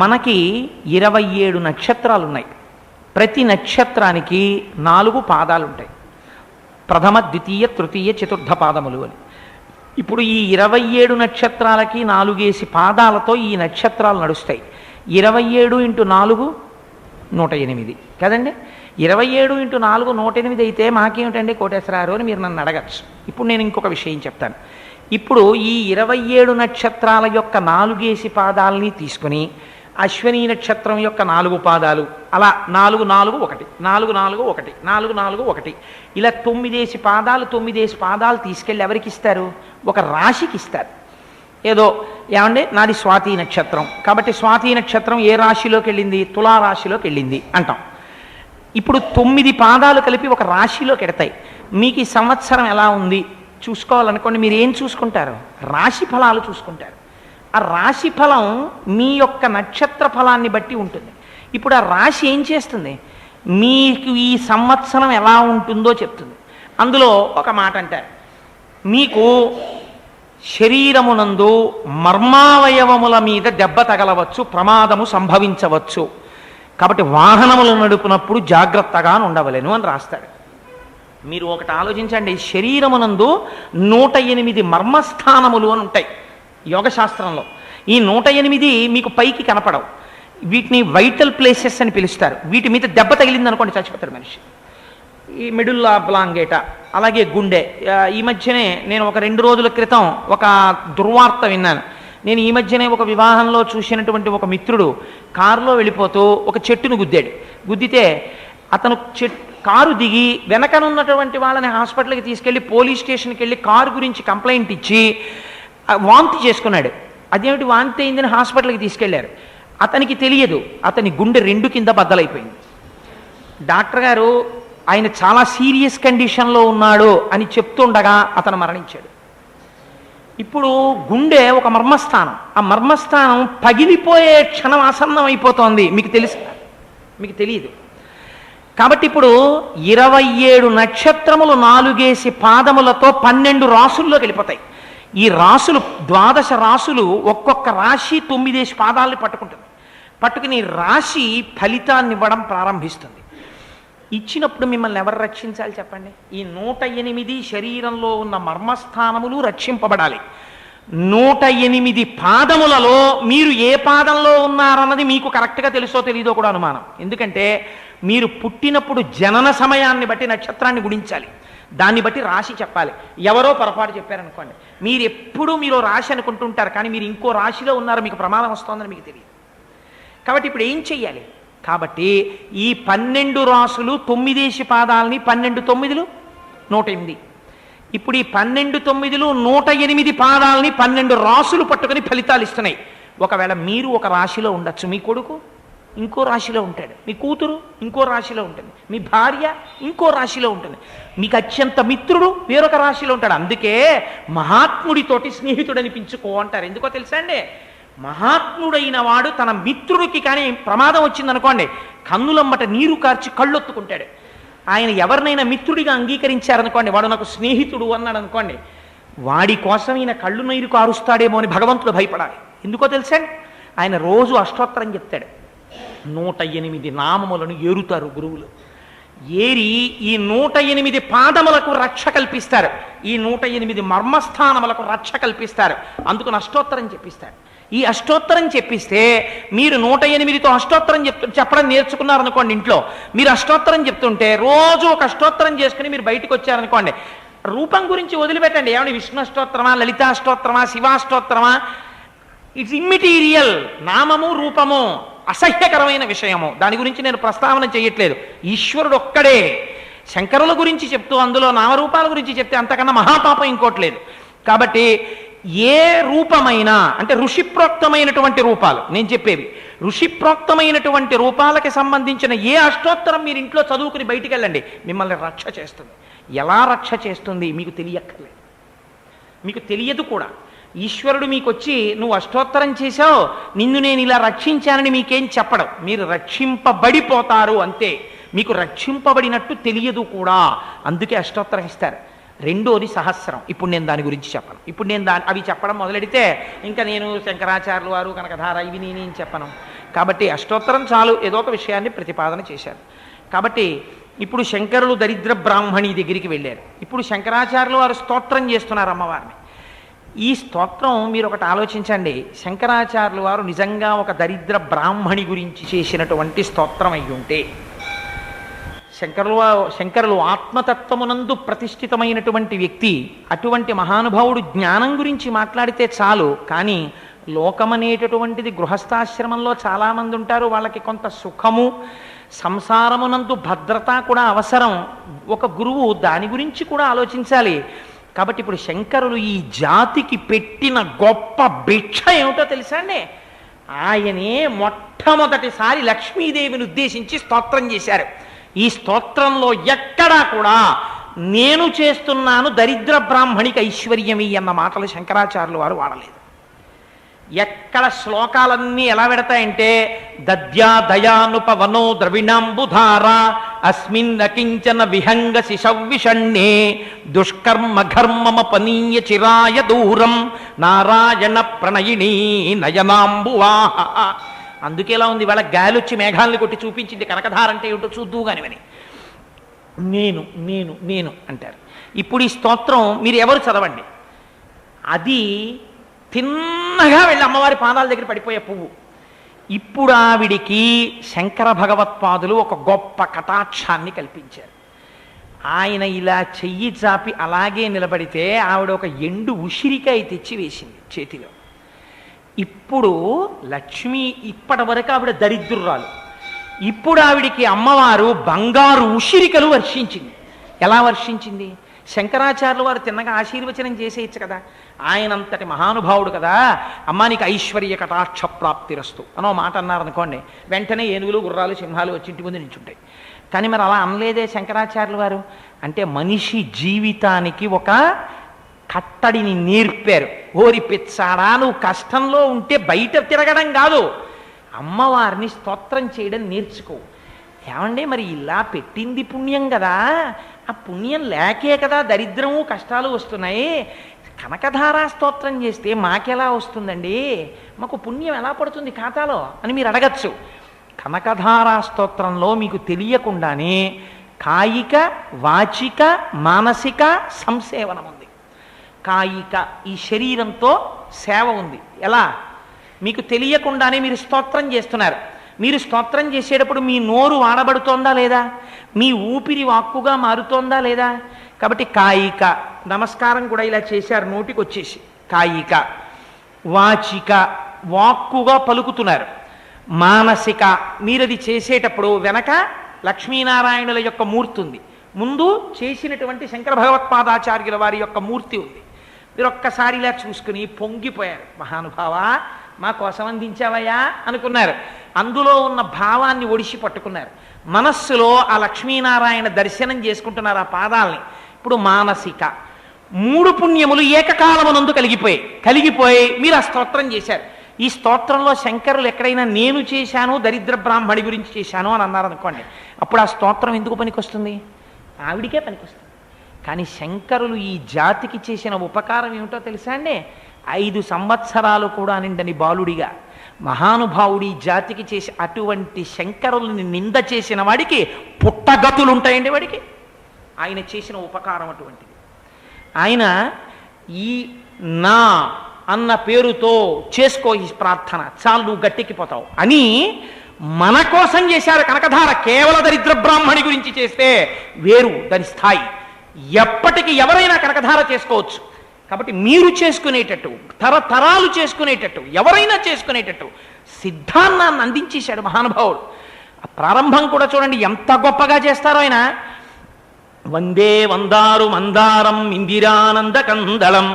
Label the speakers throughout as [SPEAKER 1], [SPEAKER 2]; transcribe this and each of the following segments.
[SPEAKER 1] మనకి 27 నక్షత్రాలు ఉన్నాయి. ప్రతి నక్షత్రానికి 4 పాదాలు ఉంటాయి. ప్రథమ, ద్వితీయ, తృతీయ, చతుర్థ పాదములు అని. ఇప్పుడు ఈ 27 నక్షత్రాలకి 4 పాదాలతో ఈ నక్షత్రాలు నడుస్తాయి. 27 × 4 108 కదండి. 27 × 4 108 అయితే మాకేమిటండి కోటేశ్వరారు అని మీరు నన్ను అడగచ్చు. ఇప్పుడు నేను ఇంకొక విషయం చెప్తాను. ఇప్పుడు ఈ 27 నక్షత్రాల యొక్క 4 పాదాలని తీసుకుని అశ్విని నక్షత్రం యొక్క 4 పాదాలు అలా 4 4 1 4 4 1 4 4 1 ఇలా 9 పాదాలు 9 పాదాలు తీసుకెళ్ళి ఎవరికి ఇస్తారు? ఒక రాశికి ఇస్తారు. ఏదో ఏమంటే నాది స్వాతి నక్షత్రం కాబట్టి స్వాతి నక్షత్రం ఏ రాశిలోకి వెళ్ళింది? తులారాశిలోకి వెళ్ళింది అంటాం. ఇప్పుడు 9 పాదాలు కలిపి ఒక రాశిలోకి ఎడతాయి. మీకు ఈ సంవత్సరం ఎలా ఉంది చూసుకోవాలనుకోండి, మీరు ఏం చూసుకుంటారు? రాశి ఫలాలు చూసుకుంటారు. ఆ రాశి ఫలం మీ యొక్క నక్షత్ర ఫలాన్ని బట్టి ఉంటుంది. ఇప్పుడు ఆ రాశి ఏం చేస్తుంది? మీకు ఈ సంవత్సరం ఎలా ఉంటుందో చెప్తుంది. అందులో ఒక మాట అంటారు, మీకు శరీరమునందు మర్మావయవముల మీద దెబ్బ తగలవచ్చు, ప్రమాదము సంభవించవచ్చు, కాబట్టి వాహనములు నడుపునప్పుడు జాగ్రత్తగా ఉండవలెను అని రాస్తాడు. మీరు ఒకటి ఆలోచించండి, శరీరమునందు 108 మర్మస్థానములు అని ఉంటాయి యోగశాస్త్రంలో. ఈ 108 మీకు పైకి కనపడవు. వీటిని వైటల్ ప్లేసెస్ అని పిలుస్తారు. వీటి మీద దెబ్బ తగిలింది అనుకోండి చచ్చిపోతాడు మనిషి. ఈ మెడుల్లా బ్లాంగేట, అలాగే గుండె. ఈ మధ్యనే నేను ఒక 2 రోజుల క్రితం ఒక దుర్వార్త విన్నాను. నేను ఈ మధ్యనే ఒక వివాహంలో చూసినటువంటి ఒక మిత్రుడు కారులో వెళ్ళిపోతూ ఒక చెట్టును గుద్దాడు. గుద్దితే అతను కారు దిగి వెనకనున్నటువంటి వాళ్ళని హాస్పిటల్కి తీసుకెళ్ళి పోలీస్ స్టేషన్కి వెళ్ళి కారు గురించి కంప్లైంట్ ఇచ్చి వాంతి చేసుకున్నాడు. అదేమిటి వాంతి అయిందని హాస్పిటల్కి తీసుకెళ్లారు. అతనికి తెలియదు, అతని గుండె 2 కింద బద్దలైపోయింది. డాక్టర్ గారు ఆయన చాలా సీరియస్ కండిషన్లో ఉన్నాడు అని చెప్తుండగా అతను మరణించాడు. ఇప్పుడు గుండె ఒక మర్మస్థానం. ఆ మర్మస్థానం పగిలిపోయే క్షణం ఆసన్నం అయిపోతోంది. మీకు తెలుసు? మీకు తెలియదు. కాబట్టి ఇప్పుడు 27 నక్షత్రములు 4 పాదములతో 12 రాసుల్లోకి వెళ్ళిపోతాయి. ఈ రాసులు 12 రాసులు, ఒక్కొక్క రాశి 9 పాదాలని పట్టుకుంటుంది. పట్టుకుని రాశి ఫలితాన్ని ఇవ్వడం ప్రారంభిస్తుంది. ఇచ్చినప్పుడు మిమ్మల్ని ఎవరు రక్షించాలి చెప్పండి? ఈ 108 శరీరంలో ఉన్న మర్మస్థానములు రక్షింపబడాలి. 108 పాదములలో మీరు ఏ పాదంలో ఉన్నారన్నది మీకు కరెక్ట్గా తెలుసో తెలీదో కూడా అనుమానం. ఎందుకంటే మీరు పుట్టినప్పుడు జనన సమయాన్ని బట్టి నక్షత్రాన్ని గుణించాలి, దాన్ని బట్టి రాశి చెప్పాలి. ఎవరో పొరపాటు చెప్పారనుకోండి, మీరు ఎప్పుడూ మీరు రాశి అనుకుంటుంటారు, కానీ మీరు ఇంకో రాశిలో ఉన్నారు, మీకు ప్రమాదం వస్తుందని మీకు తెలియదు. కాబట్టి ఇప్పుడు ఏం చెయ్యాలి? కాబట్టి ఈ 12 రాసులు 9 పాదాలని 12 9 108. ఇప్పుడు ఈ 12 9 108 పాదాలని 12 రాసులు పట్టుకొని ఫలితాలు ఇస్తున్నాయి. ఒకవేళ మీరు ఒక రాశిలో ఉండొచ్చు, మీ కొడుకు ఇంకో రాశిలో ఉంటాడు, మీ కూతురు ఇంకో రాశిలో ఉంటుంది, మీ భార్య ఇంకో రాశిలో ఉంటుంది, మీకు అత్యంత మిత్రుడు వేరొక రాశిలో ఉంటాడు. అందుకే మహాత్ముడితోటి స్నేహితుడు అనిపించుకో అంటారు. ఎందుకో తెలుసా అండి? మహాత్ముడైన వాడు తన మిత్రుడికి కానీ ప్రమాదం వచ్చిందనుకోండి, కన్నులమ్మట నీరు కార్చి కళ్ళొత్తుకుంటాడు. ఆయన ఎవరినైనా మిత్రుడిగా అంగీకరించారనుకోండి, వాడు నాకు స్నేహితుడు అన్నాడు అనుకోండి, వాడి కోసం ఈయన కళ్ళు నీరు కారుస్తాడేమో అని భగవంతుడు భయపడాలి. ఎందుకో తెలుసా? ఆయన రోజు అష్టోత్తరం చెప్తాడు. 108 నామములను ఏరుతారు గురువులు. ఏరి ఈ 108 పాదములకు రక్ష కల్పిస్తారు, ఈ 108 మర్మస్థానములకు రక్ష కల్పిస్తారు. అందుకు అష్టోత్తరం చెప్పిస్తారు. ఈ అష్టోత్తరం చెప్పిస్తే మీరు 108తో అష్టోత్తరం చెప్పడం నేర్చుకున్నారనుకోండి, ఇంట్లో మీరు అష్టోత్తరం చెప్తుంటే రోజు ఒక అష్టోత్తరం చేసుకుని మీరు బయటకు వచ్చారనుకోండి, రూపం గురించి వదిలిపెట్టండి. ఏమంటే విష్ణు అష్టోత్తరమా, లలితాష్టోత్తరమా, శివాష్టోత్తరమా, ఇట్స్ ఇమ్మెటీరియల్. నామము రూపము అసహ్యకరమైన విషయము, దాని గురించి నేను ప్రస్తావన చేయట్లేదు. ఈశ్వరుడు ఒక్కడే. శంకరుల గురించి చెప్తూ అందులో నామరూపాల గురించి చెప్తే అంతకన్నా మహాపాపం ఇంకోట్లేదు. కాబట్టి ఏ రూపమైనా, అంటే ఋషిప్రోక్తమైనటువంటి రూపాలు నేను చెప్పేవి, ఋషిప్రోక్తమైనటువంటి రూపాలకి సంబంధించిన ఏ అష్టోత్తరం మీరు ఇంట్లో చదువుకుని బయటికి వెళ్ళండి, మిమ్మల్ని రక్ష చేస్తుంది. ఎలా రక్ష చేస్తుంది మీకు తెలియక్కర్లేదు, మీకు తెలియదు కూడా. ఈశ్వరుడు మీకు వచ్చి నువ్వు అష్టోత్తరం చేశావు, నిన్ను నేను ఇలా రక్షించానని మీకేం చెప్పడం, మీరు రక్షింపబడిపోతారు అంతే. మీకు రక్షింపబడినట్టు తెలియదు కూడా, అందుకే అష్టోత్తరం ఇస్తారు. రెండోది సహస్రం. ఇప్పుడు నేను దాని గురించి చెప్పను. ఇప్పుడు నేను అవి చెప్పడం మొదలెడితే ఇంకా నేను శంకరాచార్యులు వారు కనకధార ఇవి నేనేం చెప్పను. కాబట్టి అష్టోత్తరం చాలు, ఏదో ఒక విషయాన్ని ప్రతిపాదన చేశారు. కాబట్టి ఇప్పుడు శంకరులు దరిద్ర బ్రాహ్మణి దగ్గరికి వెళ్ళారు. ఇప్పుడు శంకరాచార్యులు వారు స్తోత్రం చేస్తున్నారు అమ్మవారిని. ఈ స్తోత్రం మీరు ఒకటి ఆలోచించండి, శంకరాచార్యులు వారు నిజంగా ఒక దరిద్ర బ్రాహ్మణి గురించి చేసినటువంటి స్తోత్రం అయి ఉంటే, శంకరులు ఆత్మతత్వమునందు ప్రతిష్ఠితమైనటువంటి వ్యక్తి, అటువంటి మహానుభావుడు జ్ఞానం గురించి మాట్లాడితే చాలు. కానీ లోకమనేటటువంటిది గృహస్థాశ్రమంలో చాలామంది ఉంటారు, వాళ్ళకి కొంత సుఖము సంసారమునందు భద్రత కూడా అవసరం. ఒక గురువు దాని గురించి కూడా ఆలోచించాలి. కాబట్టి ఇప్పుడు శంకరులు ఈ జాతికి పెట్టిన గొప్ప భిక్ష ఏమిటో తెలుసా అండి? ఆయనే మొట్టమొదటిసారి లక్ష్మీదేవిని ఉద్దేశించి స్తోత్రం చేశారు. ఈ స్తోత్రంలో ఎక్కడా కూడా నేను చేస్తున్నాను దరిద్ర బ్రాహ్మణికి ఐశ్వర్యమి అన్న మాటలు శంకరాచార్యులు వారు వాడలేదు. ఎక్కడ శ్లోకాలన్నీ ఎలా పెడతాయంటే దద్యా దయానుపవనో ద్రవిణాంబుధార అస్మిన్ అకించన విహంగ శిశవ్విషణ్ణే దుష్కర్మ ఘర్మమపనీయ చిరాయ దూరం నారాయణ ప్రణయిణీ నయనాంబువాహ. అందుకేలా ఉంది, వాళ్ళ గాలి వచ్చి మేఘాలను కొట్టి చూపించింది కనకధార అంటే ఏమిటో చూద్దు కానివని. నేను నేను నేను అంటారు. ఇప్పుడు ఈ స్తోత్రం మీరు ఎవరు చదవండి, అది తిన్నగా వెళ్ళి అమ్మవారి పాదాల దగ్గర పడిపోయే పువ్వు. ఇప్పుడు ఆవిడికి శంకర భగవత్పాదులు ఒక గొప్ప కటాక్షాన్ని కల్పించారు. ఆయన ఇలా చెయ్యి చాపి అలాగే నిలబడితే ఆవిడ ఒక ఎండు ఉసిరికాయ తెచ్చి వేసింది చేతిలో. ఇప్పుడు లక్ష్మి ఇప్పటి వరకు ఆవిడ దరిద్రురాలు, ఇప్పుడు ఆవిడికి అమ్మవారు బంగారు ఉసిరికలు వర్షించింది. ఎలా వర్షించింది? శంకరాచార్యులు వారు తిన్నగా ఆశీర్వచనం చేసేయచ్చు కదా, ఆయనంతటి మహానుభావుడు కదా. అమ్మా నీకు ఐశ్వర్య కటాక్ష ప్రాప్తిరస్తు అనో మాట అన్నారనుకోండి, వెంటనే ఏనుగులు గుర్రాలు సింహాలు వచ్చి ఇంటి ముందు నించుంటాయి. కానీ మరి అలా అనలేదే శంకరాచార్యులు వారు. అంటే మనిషి జీవితానికి ఒక కట్టడిని నేర్పారు. ఓరి పిచ్చాడా, నువ్వు కష్టంలో ఉంటే బయట తిరగడం కాదు, అమ్మవారిని స్తోత్రం చేయడం నేర్చుకో. ఏమండి మరి ఇలా పెట్టింది పుణ్యం కదా, ఆ పుణ్యం లేకే కదా దరిద్రము కష్టాలు వస్తున్నాయి. కనకధారా స్తోత్రం చేస్తే మాకెలా వస్తుందండి, మాకు పుణ్యం ఎలా పడుతుంది ఖాతాలో అని మీరు అడగచ్చు. కనకధారా స్తోత్రంలో మీకు తెలియకుండానే కాయిక వాచిక మానసిక సంసేవనం ఉంది. కాయిక ఈ శరీరంతో సేవ ఉంది. ఎలా? మీకు తెలియకుండానే మీరు స్తోత్రం చేస్తున్నారు. మీరు స్తోత్రం చేసేటప్పుడు మీ నోరు వాడబడుతోందా లేదా, మీ ఊపిరి వాక్కుగా మారుతోందా లేదా? కాబట్టి కాయిక, నమస్కారం కూడా ఇలా చేశారు నోటికి వచ్చేసి, కాయిక. వాచిక, వాక్కుగా పలుకుతున్నారు. మానసిక, మీరది చేసేటప్పుడు వెనక లక్ష్మీనారాయణుల యొక్క మూర్తి ఉంది, ముందు చేసినటువంటి శంకర భగవత్పాదాచార్యుల వారి యొక్క మూర్తి ఉంది. మీరు ఒక్కసారి ఇలా చూసుకుని పొంగిపోయారు. మహానుభావా మా కోసం అందించావయ్యా అనుకున్నారు. అందులో ఉన్న భావాన్ని ఒడిసి పట్టుకున్నారు. మనస్సులో ఆ లక్ష్మీనారాయణ దర్శనం చేసుకుంటున్నారు ఆ పాదాలని. ఇప్పుడు మానసిక, 3 పుణ్యములు ఏకకాలమునందు కలిగిపోయి మీరు ఆ స్తోత్రం చేశారు. ఈ స్తోత్రంలో శంకరులు ఎక్కడైనా నేను చేశాను దరిద్ర బ్రాహ్మణి గురించి చేశాను అని అన్నారనుకోండి, అప్పుడు ఆ స్తోత్రం ఎందుకు పనికొస్తుంది? ఆవిడికే పనికొస్తుంది. కానీ శంకరులు ఈ జాతికి చేసిన ఉపకారం ఏమిటో తెలుసా అండి? 5 సంవత్సరాలు కూడా నిండని బాలుడిగా మహానుభావుడి జాతికి చేసి అటువంటి శంకరుల్ని నింద చేసిన వాడికి పుట్టగతులు ఉంటాయండి. వాడికి ఆయన చేసిన ఉపకారం అటువంటిది. ఆయన ఈ నా అన్న పేరుతో చేసుకో ఈ ప్రార్థన, చాలు నువ్వు గట్టెక్కిపోతావు అని మన కోసం చేశారు కనకధార. కేవల దరిద్ర బ్రాహ్మణి గురించి చేస్తే వేరు దాని స్థాయి. ఎప్పటికీ ఎవరైనా కనకధార చేసుకోవచ్చు. కాబట్టి మీరు చేసుకునేటట్టు, తరతరాలు చేసుకునేటట్టు, ఎవరైనా చేసుకునేటట్టు సిద్ధాన్నాన్ని అందించేశాడు మహానుభావుడు. ప్రారంభం కూడా చూడండి ఎంత గొప్పగా చేస్తారో ఆయన. వందే వందారు మందారం ఇందిరానంద కందళం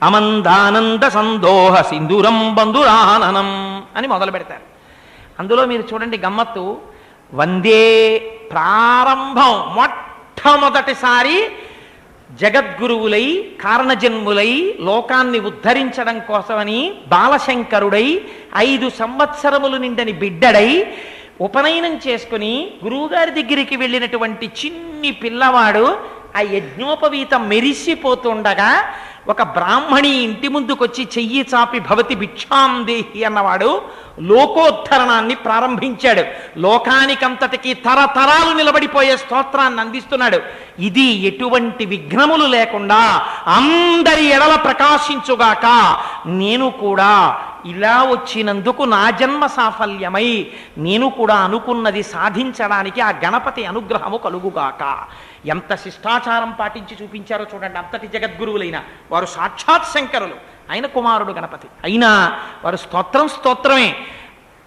[SPEAKER 1] అమందానంద సందోహ సింధురం బంధురాననం అని మొదలు పెడతారు. అందులో మీరు చూడండి గమ్మత్తు. వందే ప్రారంభం, మొట్టమొదటిసారి జగద్గురువులై కారణజన్ములై లోకాన్ని ఉద్ధరించడం కోసమని బాలశంకరుడై 5 సంవత్సరములు నిండని బిడ్డడై ఉపనయనం చేసుకుని గురువుగారి దగ్గరికి వెళ్ళినటువంటి చిన్ని పిల్లవాడు ఆ యజ్ఞోపవీతం మెరిసిపోతుండగా ఒక బ్రాహ్మణి ఇంటి ముందుకొచ్చి చెయ్యి చాపి భవతి భిక్షాం దేహి అన్నవాడు లోకోద్ధరణాన్ని ప్రారంభించాడు. లోకానికంతటికి తరతరాలు నిలబడిపోయే స్తోత్రాన్ని అందిస్తున్నాడు. ఇది ఎటువంటి విఘ్నములు లేకుండా అందరి ఎడల ప్రకాశించుగాక. నేను కూడా ఇలా వచ్చినందుకు నా జన్మ సాఫల్యమై నేను కూడా అనుకున్నది సాధించడానికి ఆ గణపతి అనుగ్రహము కలుగుగాక. ఎంత శిష్టాచారం పాటించి చూపించారో చూడండి. అంతటి జగద్గురువులైన వారు సాక్షాత్ శంకరులు, ఆయన కుమారుడు గణపతి అయినా వారు స్తోత్రమే.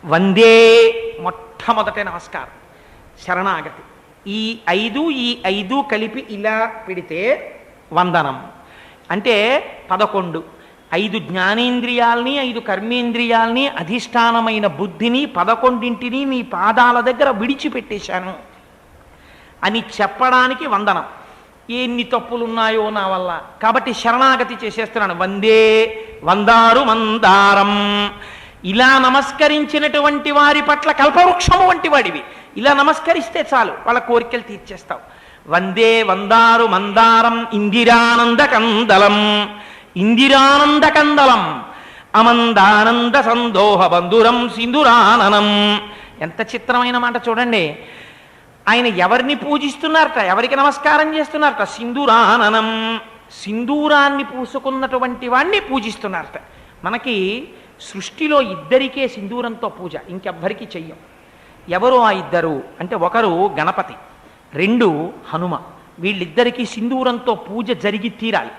[SPEAKER 1] వందే మొట్టమొదటి నమస్కారం, శరణాగతి. ఈ ఐదు కలిపి ఇలా పెడితే వందనం అంటే 11. 5 జ్ఞానేంద్రియాల్ని 5 కర్మేంద్రియాల్ని అధిష్టానమైన బుద్ధిని 11ంటిని నీ పాదాల దగ్గర విడిచిపెట్టేశాను అని చెప్పడానికి వందనం. ఎన్ని తప్పులున్నాయో నా వల్ల, కాబట్టి శరణాగతి చేసేస్తున్నాను. వందే వందారు మందారం. ఇలా నమస్కరించినటువంటి వారి పట్ల కల్పవృక్షము వంటి వాడివి. ఇలా నమస్కరిస్తే చాలు, వాళ్ళ కోరికలు తీర్చేస్తావు. వందే వందారు మందారం ఇందిరానంద కందలం. ఇందిరానంద కందలం అమందానంద సందోహ బంధురం సింధురాననం. ఎంత చిత్రమైన మాట చూడండి. ఆయన ఎవరిని పూజిస్తున్నారట, ఎవరికి నమస్కారం చేస్తున్నారట? సింధురాననం. సింధూరాన్ని పూసుకున్నటువంటి వాణ్ణి పూజిస్తున్నారట. మనకి సృష్టిలో ఇద్దరికే సింధూరంతో పూజ, ఇంకెవ్వరికి చెయ్యం. ఎవరు ఆ ఇద్దరు అంటే, ఒకరు గణపతి, 2 హనుమ. వీళ్ళిద్దరికీ సింధూరంతో పూజ జరిగి తీరాలి.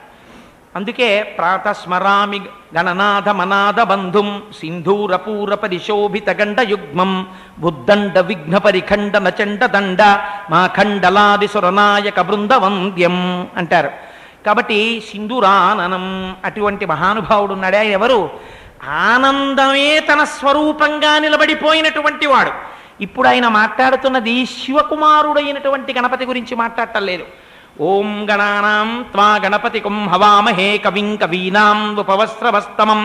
[SPEAKER 1] అందుకే ప్రాతస్మరామి గణనాథ మనాథ బంధుం సింధూరపూర పరిశోభిత గండ యుగ్మం బుద్దండ విఘ్న పరిఖండ నచండ దండ మా ఖండలాది సురనాయక బృందవంద్యం అంటారు. కాబట్టి సింధూరాననం అటువంటి మహానుభావుడు ఉన్నాడే. ఆయన ఎవరు? ఆనందమే తన స్వరూపంగా నిలబడిపోయినటువంటి వాడు. ఇప్పుడు ఆయన మాట్లాడుతున్నది శివకుమారుడైనటువంటి గణపతి గురించి మాట్లాడటం లేదు. ఓం గణానాం త్వా గణపతికం హవామహే కవిం కవీనాం ఉపవస్త్రవస్తమం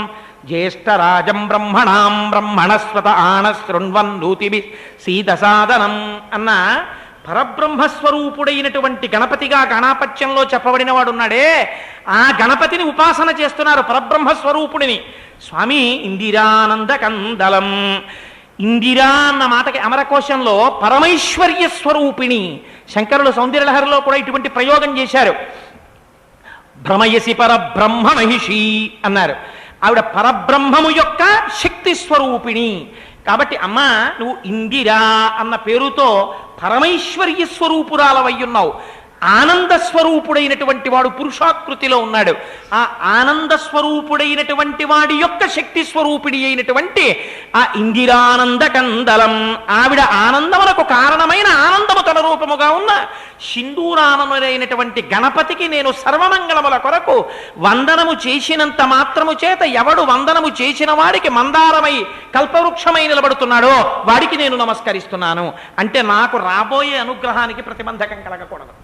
[SPEAKER 1] జ్యేష్ఠరాజం బ్రహ్మణాం బ్రహ్మణస్వత ఆనశృణ్వన్నూతిభి సీదసాదనం అన్న పరబ్రహ్మస్వరూపుడైనటువంటి గణపతిగా గణాపత్యంలో చెప్పబడిన వాడున్నాడే, ఆ గణపతిని ఉపాసన చేస్తున్నారు, పరబ్రహ్మస్వరూపుడిని. స్వామి ఇందిరానంద కందలం. ఇందిరా అన్న మాటకి అమరకోశంలో పరమైశ్వర్య స్వరూపిణి. శంకరులు సౌందర్యలహరిలో కూడా ఇటువంటి ప్రయోగం చేశారు. భ్రమయసి పరబ్రహ్మ మహిషి అన్నారు. ఆవిడ పరబ్రహ్మము యొక్క శక్తి స్వరూపిణి. కాబట్టి అమ్మ నువ్వు ఇందిరా అన్న పేరుతో పరమైశ్వర్య స్వరూపురాలవయ్యున్నావు. ఆనంద స్వరూపుడైనటువంటి వాడు పురుషాకృతిలో ఉన్నాడు. ఆ ఆనంద స్వరూపుడైనటువంటి వాడి యొక్క శక్తి స్వరూపిణి అయినటువంటి ఆ ఇందిరానంద కందలం, ఆవిడ ఆనందములకు కారణమైన ఆనందము తన రూపముగా ఉన్న సింధూరానములైనటువంటి గణపతికి నేను సర్వమంగళముల కొరకు వందనము చేసినంత మాత్రము చేత ఎవడు వందనము చేసిన వాడికి మందారమై కల్పవృక్షమై నిలబడుతున్నాడో వాడికి నేను నమస్కరిస్తున్నాను. అంటే నాకు రాబోయే అనుగ్రహానికి ప్రతిబంధకం కలగకూడదు.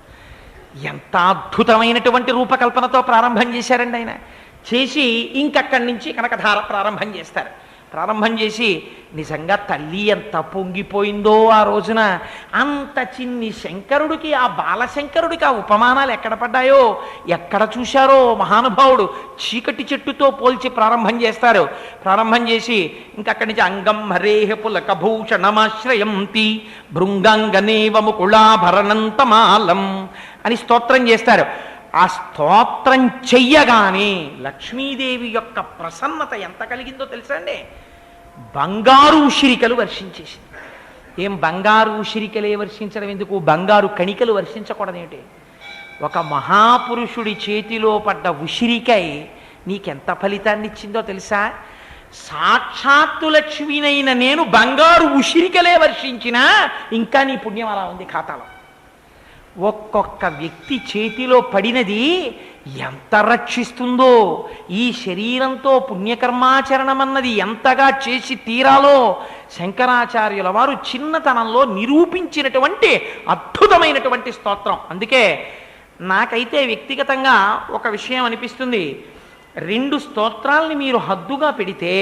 [SPEAKER 1] ఎంత అద్భుతమైనటువంటి రూపకల్పనతో ప్రారంభం చేశారండి ఆయన. చేసి ఇంకక్కడి నుంచి కనకధార ప్రారంభం చేస్తారు. ప్రారంభం చేసి నిజంగా తల్లి ఎంత పొంగిపోయిందో ఆ రోజున. అంత చిన్ని శంకరుడికి, ఆ బాలశంకరుడికి ఆ ఉపమానాలు ఎక్కడ పడ్డాయో, ఎక్కడ చూశారో మహానుభావుడు. చీకటి చెట్టుతో పోల్చి ప్రారంభం చేస్తారు. ప్రారంభం చేసి ఇంకక్కడి నుంచి అంగం హరేహ పులకభూషణమాశ్రయంతి భృంగాంగనేవ ముకుళాభరణంతమాలం అని స్తోత్రం చేస్తారు. ఆ స్తోత్రం చెయ్యగానే లక్ష్మీదేవి యొక్క ప్రసన్నత ఎంత కలిగిందో తెలుసా అండి? బంగారు ఉసిరికలు వర్షించేసింది. ఏం బంగారు ఉసిరికలే వర్షించడం ఎందుకు? బంగారు కణికలు వర్షించకూడదేమిటి? ఒక మహాపురుషుడి చేతిలో పడ్డ ఉసిరికై నీకెంత ఫలితాన్ని ఇచ్చిందో తెలుసా? సాక్షాత్తు లక్ష్మినైన నేను బంగారు ఉసిరికలే వర్షించినా ఇంకా నీ పుణ్యం అలా ఉంది ఖాతాలో. ఒక్కొక్క వ్యక్తి చేతిలో పడినది ఎంత రక్షిస్తుందో, ఈ శరీరంతో పుణ్యకర్మాచరణం అన్నది ఎంతగా చేసి తీరాలో శంకరాచార్యుల వారు చిన్నతనంలో నిరూపించినటువంటి అద్భుతమైనటువంటి స్తోత్రం. అందుకే నాకైతే వ్యక్తిగతంగా ఒక విషయం అనిపిస్తుంది. 2 స్తోత్రాల్ని మీరు హద్దుగా పెడితే,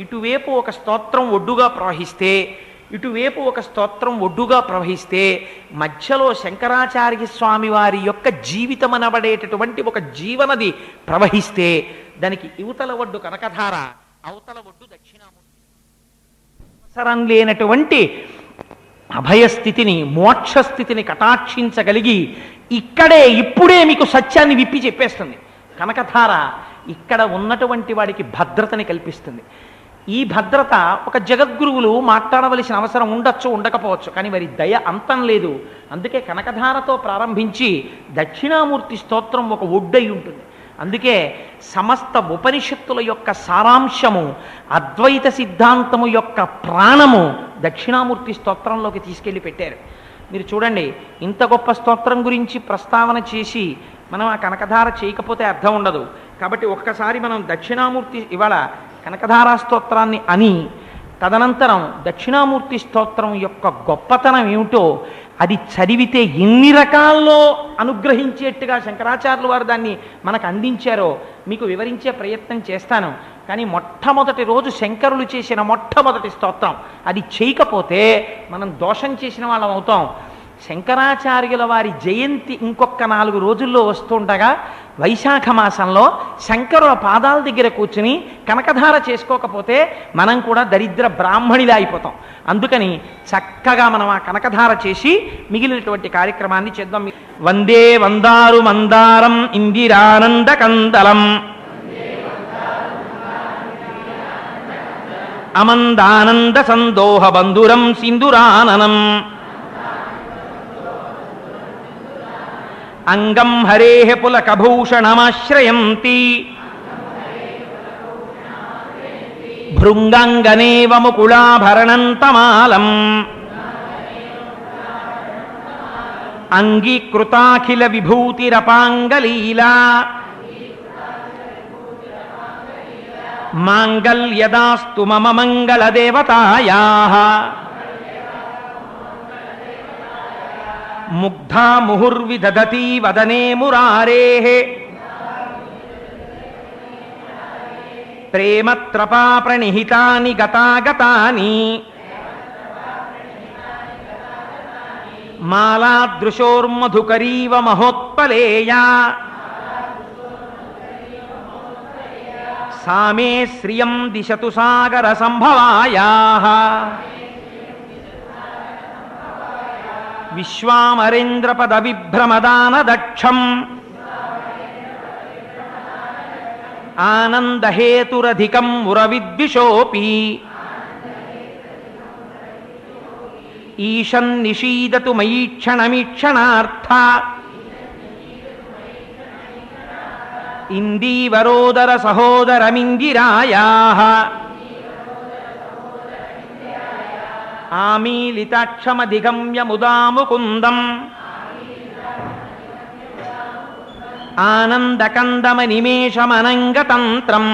[SPEAKER 1] ఇటువైపు ఒక స్తోత్రం ఒడ్డుగా ప్రవహిస్తే ఇటువైపు ఒక స్తోత్రం ఒడ్డుగా ప్రవహిస్తే మధ్యలో శంకరాచార్య స్వామి వారి యొక్క జీవితం అనబడేటటువంటి ఒక జీవనది ప్రవహిస్తే దానికి యువతల ఒడ్డు కనకధార, అవతల ఒడ్డు దక్షిణామూర్తి. అవసరం లేనటువంటి అభయస్థితిని, మోక్షస్థితిని కటాక్షించగలిగి ఇక్కడే ఇప్పుడే మీకు సత్యాన్ని విప్పి చెప్పేస్తుంది. కనకధార ఇక్కడ ఉన్నటువంటి వాడికి భద్రతని కల్పిస్తుంది. ఈ భద్రత ఒక జగద్గురువులు మాట్లాడవలసిన అవసరం ఉండొచ్చు, ఉండకపోవచ్చు, కానీ మరి దయ అంతం లేదు. అందుకే కనకధారతో ప్రారంభించి దక్షిణామూర్తి స్తోత్రం ఒక ఒడ్డై ఉంటుంది. అందుకే సమస్త ఉపనిషత్తుల యొక్క సారాంశము, అద్వైత సిద్ధాంతము యొక్క ప్రాణము దక్షిణామూర్తి స్తోత్రంలోకి తీసుకెళ్ళి పెట్టారు. మీరు చూడండి, ఇంత గొప్ప స్తోత్రం గురించి ప్రస్తావన చేసి మనం ఆ కనకధార చేయకపోతే అర్థం ఉండదు. కాబట్టి ఒక్కసారి మనం దక్షిణామూర్తి ఇవాళ కనకధారా స్తోత్రాన్ని అని తదనంతరం దక్షిణామూర్తి స్తోత్రం యొక్క గొప్పతనం ఏమిటో అది చదివితే ఎన్ని రకాల్లో అనుగ్రహించేట్టుగా శంకరాచార్యులు వారు దాన్ని మనకు అందించారో మీకు వివరించే ప్రయత్నం చేస్తాను. కానీ మొట్టమొదటి రోజు శంకరులు చేసిన మొట్టమొదటి స్తోత్రం అది చేయకపోతే మనం దోషం చేసిన వాళ్ళం అవుతాం. శంకరాచార్యుల వారి జయంతి ఇంకొక 4 రోజుల్లో వస్తుండగా వైశాఖ మాసంలో శంకరుల పాదాల దగ్గర కూర్చుని కనకధార చేసుకోకపోతే మనం కూడా దరిద్ర బ్రాహ్మణిలా అయిపోతాం. అందుకని చక్కగా మనం ఆ కనకధార చేసి మిగిలినటువంటి కార్యక్రమాన్ని చేద్దాం. వందే వందారు మందారం ఇందిరానంద కందలం అమందానంద సందోహ బంధురం సింధురాననం అంగం హరేః పులకభూషణమాశ్రయంతి భృంగాంగనేవ ముకుళాభరణంతమాలం అంగీకృతాఖిల విభూతిరపాంగలీలా మాంగళ్యదాస్తు మమ మంగళదేవతాయాః ముగ్ధా ముహుర్విదధతి వదనే మురారేః ప్రేమత్రపా ప్రణిహితాని గతాగతాని మాలాదృశోర్మధుకరీవ మహోత్పలేయా సామే శ్రియం దిశతు సాగర సంభవాయాః విశ్వామరేంద్రపద విభ్రమదాన దక్షం ఆనందహేతురధికం మురవిద్విషోపి ఈశన్నిషీదతు మయీక్షణమీక్షణార్థ ఇందీవరోదర సహోదరమిందిరాయాః ఆమీలితాక్షమధిగమ్య ముదా ముకుందం ఆనందకందమనిమేషమనంగతంత్రం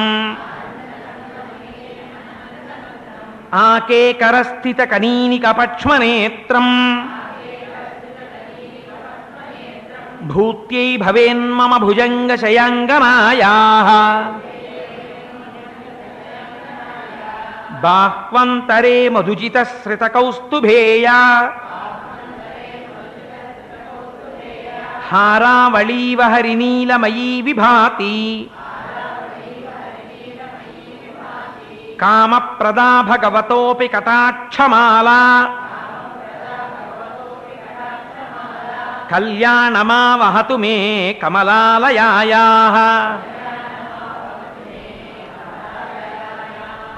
[SPEAKER 1] ఆకేకరస్థిత కనీనికపక్ష్మనేత్రం భూత్యై భవేన్మమ భుజంగశయాంగనాయాః బాహ్వంతరే మధుజితశ్రితకౌస్తుభేయా హారావళీవ హరినీలమయీ విభాతి కామప్రదా భగవతోపి కటాక్షమాలా కళ్యాణమావహతు మే కమలాలయాయాః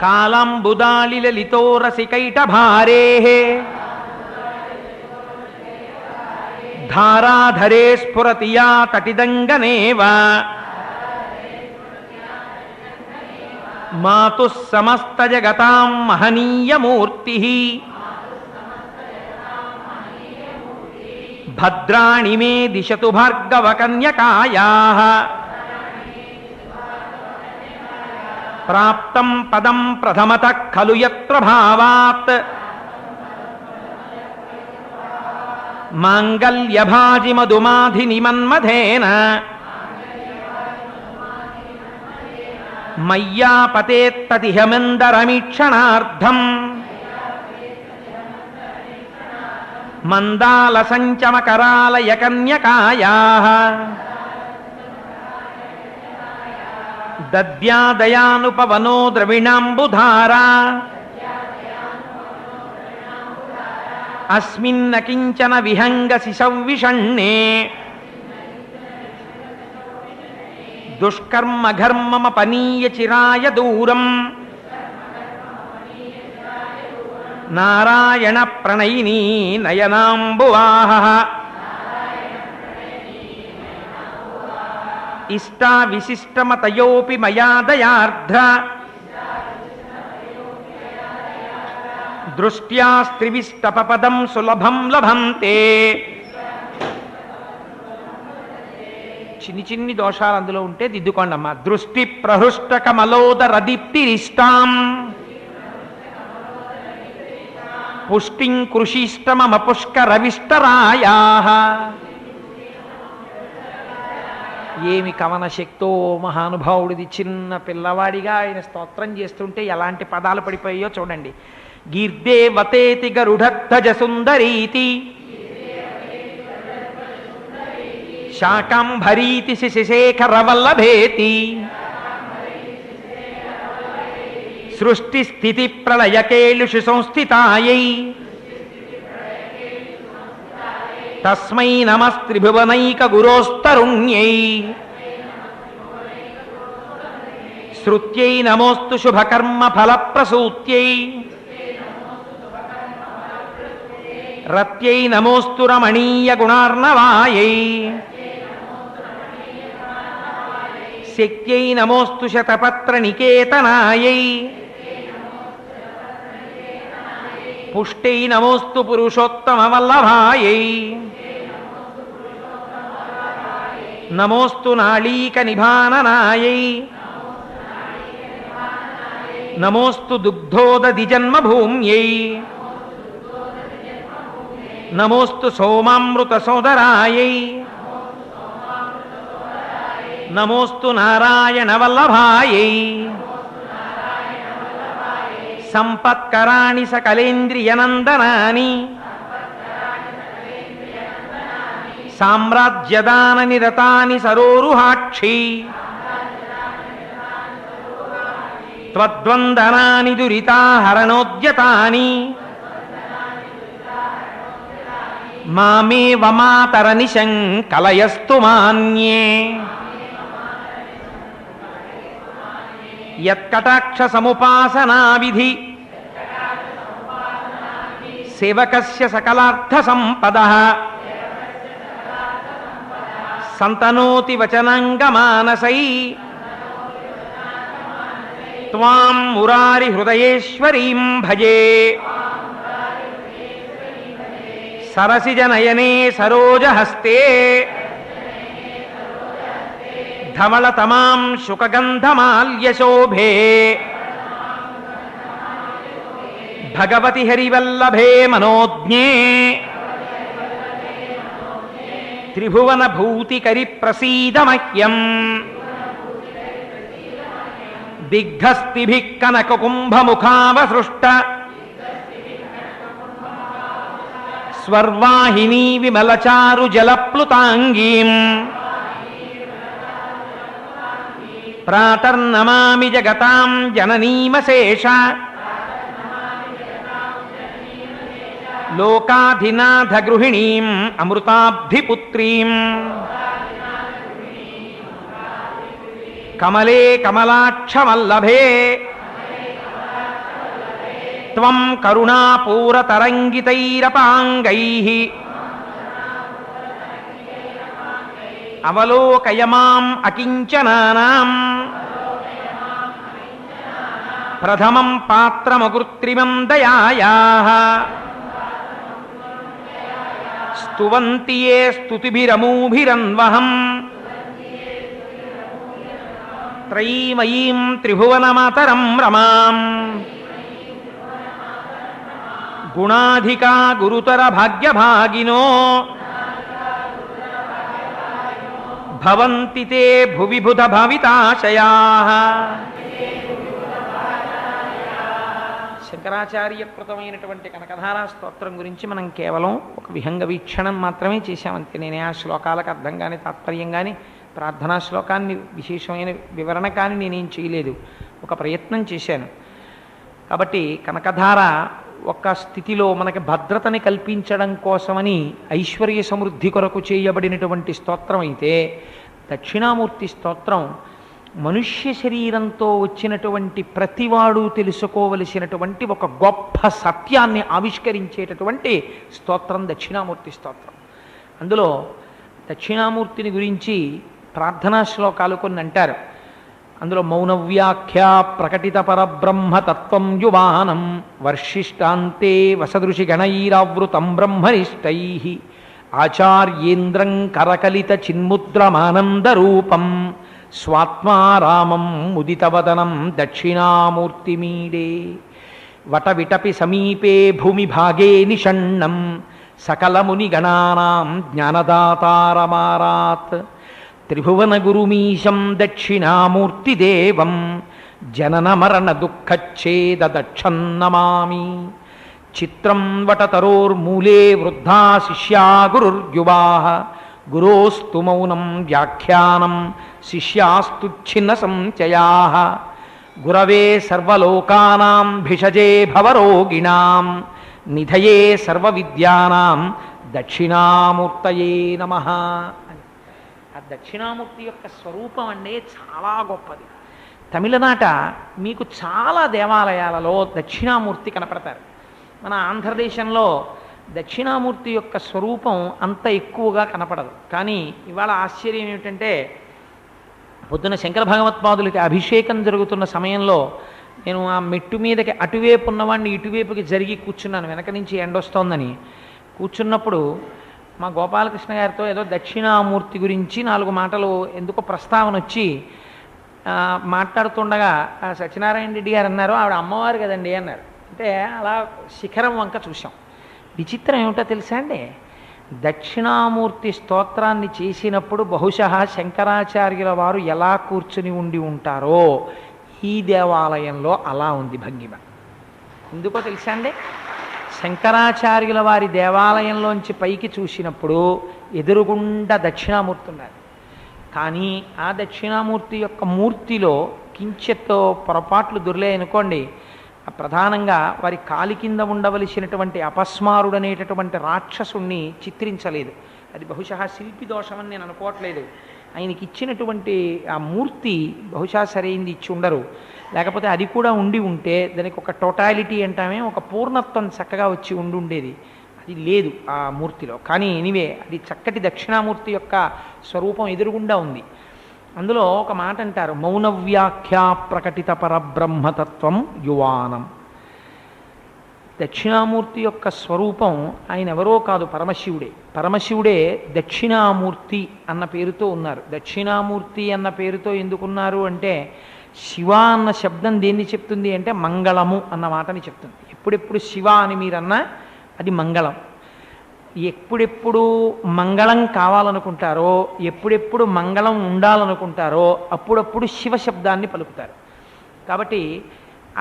[SPEAKER 1] కాలంబుదాళిలలితో రసికైటభారేః ధారాధరే స్ఫురతి యా తటిదంగనేవ మాతుః సమస్త జగతాం మహనీయమూర్తిః భద్రాణి మే దిశతు భార్గవ కన్యకాయాః ప్రాప్తం పదం ప్రథమతః ఖలు యత్ర భావాత్ మాంగళ్యభాజి మధుమాధిని మన్మథేన మయ్యాపతేత్తతిహమందరమీక్షణార్థం మందాల సంచమకరాలయ కన్యకాయాః దద్యాదయానుపవనో ద్రవిణాంబుధారా అస్మిన్న కించన విహంగసి సవ్విషణ్ణే దుష్కర్మ ఘర్మమపనీయ చిరాయ దూరం నారాయణ ప్రణయినీ నయనాంబువాహ ఇష్టా విశిష్టమతయోపి మయా దయార్ధ దృష్ట్యా స్త్రివిష్టపదం సులభం లభంతే. చిన్ని చిన్ని దోషాలు అందులో ఉంటే దిద్దుకోండమ్మా. దృష్టి ప్రహృష్ట కమలోదర దీప్తిరిష్టాం పుష్టిం కృషిష్టమమ పుష్కరవిష్టరాయాః. ఏమి కవన శక్తో మహానుభావుడిది. చిన్న పిల్లవాడిగా ఆయన స్తోత్రం చేస్తుంటే ఎలాంటి పదాలు పడిపోయాయో చూడండి. గీర్దేవతేతి గరుడధ్వజ సుందరీతి శాకంభరీతి శశిశేఖర వల్లభేతి సృష్టి స్థితి ప్రళయకేళుషు సంస్థితాయై తస్మై నమస్త్రిభువనైక గురోస్తరుణ్యై శ్రుత్యై నమోస్తు శుభకర్మ ఫలప్రసూత్యై రత్యై నమోస్తు రమణీయ గుణార్ణవాయై శక్త్యై నమోస్తు శతపత్ర నికేతనాయై పుష్టై నమోస్తు పురుషోత్తమ వల్లభాయై నమోస్తు నాళీక నిభాననాయై నమోస్తు దుగ్ధోదధి జన్మభూమ్యై నమోస్తు సోమామృత సోదరాయై నమోస్తు నారాయణ వల్లభాయై సంపత్కరాణి సకలేంద్రియనందనాని సామ్రాజ్యదాన నిరతాని సరోరుహాక్షి త్వద్వందనాని దురితాహరణోద్యతాని మామేవ మాతర నిశం కలయస్తు మాన్యే యత్కటాక్ష సముపాసనా విధి సేవకస్య సకలార్థ సంపదః సంతనోతి వచనంగమానసై త్వాం మురారి హృదయేశ్వరీం భజే. సరసిజనయనే సరోజహస్తే ధవళతమాం శుకగంధమాల్యశోభే భగవతి హరివల్లభే మనోజ్ఞే త్రిభువన భూతికరి ప్రసీదమహ్యం దిగ్ధస్తిభిః కనక కుంభముఖావసృష్ట స్వర్వాహినీ విమలచారు జలప్లుతాంగీం ప్రాతర్నమామి జగతాం జననీమశేష లోకాధినాథ గృహిణీం అమృతాబ్ధిపుత్రీం కమలే కమలాక్షవల్లభే త్వం కరుణాపూరతరంగితైరపాంగైః అవలోకయ మాం అకించనానాం ప్రథమం పాత్రమకృత్రిమం దయాయాః స్తువంతి యే స్తుతిభిరమూభిరన్వహం త్రైమయీం త్రిభువనమాతరం రమాం గుణాధికా గురుతర భాగ్యభాగినో భవంతి తే భువి బుధ భావితాశయాః. శంకరాచార్యకృతమైనటువంటి కనకధారా స్తోత్రం గురించి మనం కేవలం ఒక విహంగ వీక్షణం మాత్రమే చేశామంతే. నేనే ఆ శ్లోకాలకు అర్థం కానీ తాత్పర్యం కానీ ప్రార్థనా శ్లోకాన్ని విశేషమైన వివరణ కానీ నేనేం చేయలేదు, ఒక ప్రయత్నం చేశాను. కాబట్టి కనకధార ఒక స్థితిలో మనకి భద్రతని కల్పించడం కోసమని ఐశ్వర్య సమృద్ధి కొరకు చేయబడినటువంటి స్తోత్రం అయితే, దక్షిణామూర్తి స్తోత్రం మనుష్య శరీరంతో వచ్చినటువంటి ప్రతివాడు తెలుసుకోవలసినటువంటి ఒక గొప్ప సత్యాన్ని ఆవిష్కరించేటటువంటి స్తోత్రం దక్షిణామూర్తి స్తోత్రం. అందులో దక్షిణామూర్తిని గురించి ప్రార్థనా శ్లోకాలు కొన్ని అంటారు. అందులో మౌనవ్యాఖ్య ప్రకటిత పరబ్రహ్మతత్వం యువానం వర్షిష్టాంతే వసదృషి గణైరావృతం బ్రహ్మనిష్టై ఆచార్యేంద్రం కరకలిత చిన్ముద్రమానందరూపం స్వాత్మారామం ముదితవదనం దక్షిణామూర్తిమీడే వటవిటపి సమీపే భూమి భాగే నిషణ్ణం సకలమునిగణానాం జ్ఞానదాతారమారాత్ త్రిభువన గురుమీశం దక్షిణామూర్తిదేవం జనన మరణ దుఃఖచ్ఛేద దక్షన్నమామి చిత్రం వటతరోర్మూలే వృద్ధా శిష్యా గురుర్యువా గురోస్తు మౌనం వ్యాఖ్యానం శిష్యాస్తు ఛిన్న సంచయా గురవే సర్వలోకానాం భిషజే భవరోగిణాం నిధయే సర్వవిద్యానాం దక్షిణామూర్తయే నమః. ఆ దక్షిణామూర్తి యొక్క స్వరూపం అంటే చాలా గొప్పది. తమిళనాట మీకు చాలా దేవాలయాలలో దక్షిణామూర్తి కనపడతారు. మన ఆంధ్రదేశంలో దక్షిణామూర్తి యొక్క స్వరూపం అంత ఎక్కువగా కనపడదు. కానీ ఇవాళ ఆశ్చర్యం ఏమిటంటే, పొద్దున శంకర భగవత్పాదులకి అభిషేకం జరుగుతున్న సమయంలో నేను ఆ మెట్టు మీదకి అటువైపు ఉన్నవాడిని ఇటువైపుకి జరిగి కూర్చున్నాను, వెనక నుంచి ఎండొస్తోందని. కూర్చున్నప్పుడు మా గోపాలకృష్ణ గారితో ఏదో దక్షిణామూర్తి గురించి 4 మాటలు ఎందుకో ప్రస్తావన వచ్చి మాట్లాడుతుండగా సత్యనారాయణ రెడ్డి గారు అన్నారు, ఆవిడ అమ్మవారు కదండి అన్నారు. అంటే అలా శిఖరం వంక చూసాం. విచిత్రం ఏమిటో తెలుసా అండి, దక్షిణామూర్తి స్తోత్రాన్ని చేసినప్పుడు బహుశः శంకరాచార్యుల వారు ఎలా కూర్చుని ఉండి ఉంటారో ఈ దేవాలయంలో అలా ఉంది భంగిమ. ఎందుకో తెలుసా అండి, శంకరాచార్యుల వారి దేవాలయంలోంచి పైకి చూసినప్పుడు ఎదురుగుండా దక్షిణామూర్తి ఉన్నారు. కానీ ఆ దక్షిణామూర్తి యొక్క మూర్తిలో కించెత్తో పొరపాట్లు దొర్లే అనుకోండి, ప్రధానంగా వారి కాలి కింద ఉండవలసినటువంటి అపస్మారుడు అనేటటువంటి రాక్షసుణ్ణి చిత్రించలేదు. అది బహుశः శిల్పి దోషమని నేను అనుకోవట్లేదు. ఆయనకి ఇచ్చినటువంటి ఆ మూర్తి బహుశా సరైంది ఇచ్చి ఉండరు. లేకపోతే అది కూడా ఉండి ఉంటే దానికి ఒక టోటాలిటీ అంటామే, ఒక పూర్ణత్వం చక్కగా వచ్చి ఉండేది. అది లేదు ఆ మూర్తిలో. కానీ ఎనివే అది చక్కటి దక్షిణామూర్తి యొక్క స్వరూపం ఎదురుగుండా ఉంది. అందులో ఒక మాట అంటారు, మౌనవ్యాఖ్యా ప్రకటిత పరబ్రహ్మతత్వం యువానం. దక్షిణామూర్తి యొక్క స్వరూపం ఆయన ఎవరో కాదు, పరమశివుడే. పరమశివుడే దక్షిణామూర్తి అన్న పేరుతో ఉన్నారు. దక్షిణామూర్తి అన్న పేరుతో ఎందుకున్నారు అంటే, శివ అన్న శబ్దం దేన్ని చెప్తుంది అంటే మంగళము అన్న మాటని చెప్తుంది. ఎప్పుడెప్పుడు శివ అని మీరన్నా అది మంగళం. ఎప్పుడెప్పుడు మంగళం కావాలనుకుంటారో, ఎప్పుడెప్పుడు మంగళం ఉండాలనుకుంటారో అప్పుడప్పుడు శివ శబ్దాన్ని పలుకుతారు. కాబట్టి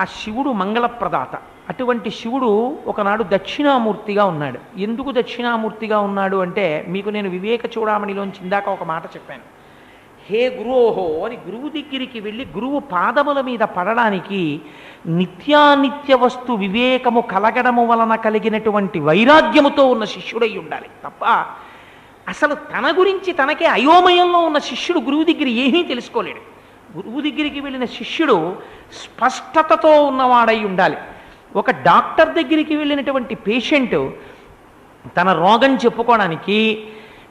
[SPEAKER 1] ఆ శివుడు మంగళప్రదాత. అటువంటి శివుడు ఒకనాడు దక్షిణామూర్తిగా ఉన్నాడు. ఎందుకు దక్షిణామూర్తిగా ఉన్నాడు అంటే, మీకు నేను వివేక చూడామణిలోంచి ఇందాక ఒక మాట చెప్పాను. హే గురోహో అని గురువు దగ్గరికి వెళ్ళి గురువు పాదముల మీద పడడానికి నిత్యానిత్య వస్తు వివేకము కలగడము వలన కలిగినటువంటి వైరాగ్యముతో ఉన్న శిష్యుడై ఉండాలి తప్ప, అసలు తన గురించి తనకే అయోమయంలో ఉన్న శిష్యుడు గురువు దగ్గర ఏమీ తెలుసుకోలేడు. గురువు దగ్గరికి వెళ్ళిన శిష్యుడు స్పష్టతతో ఉన్నవాడై ఉండాలి. ఒక డాక్టర్ దగ్గరికి వెళ్ళినటువంటి పేషెంట్ తన రోగం చెప్పుకోవడానికి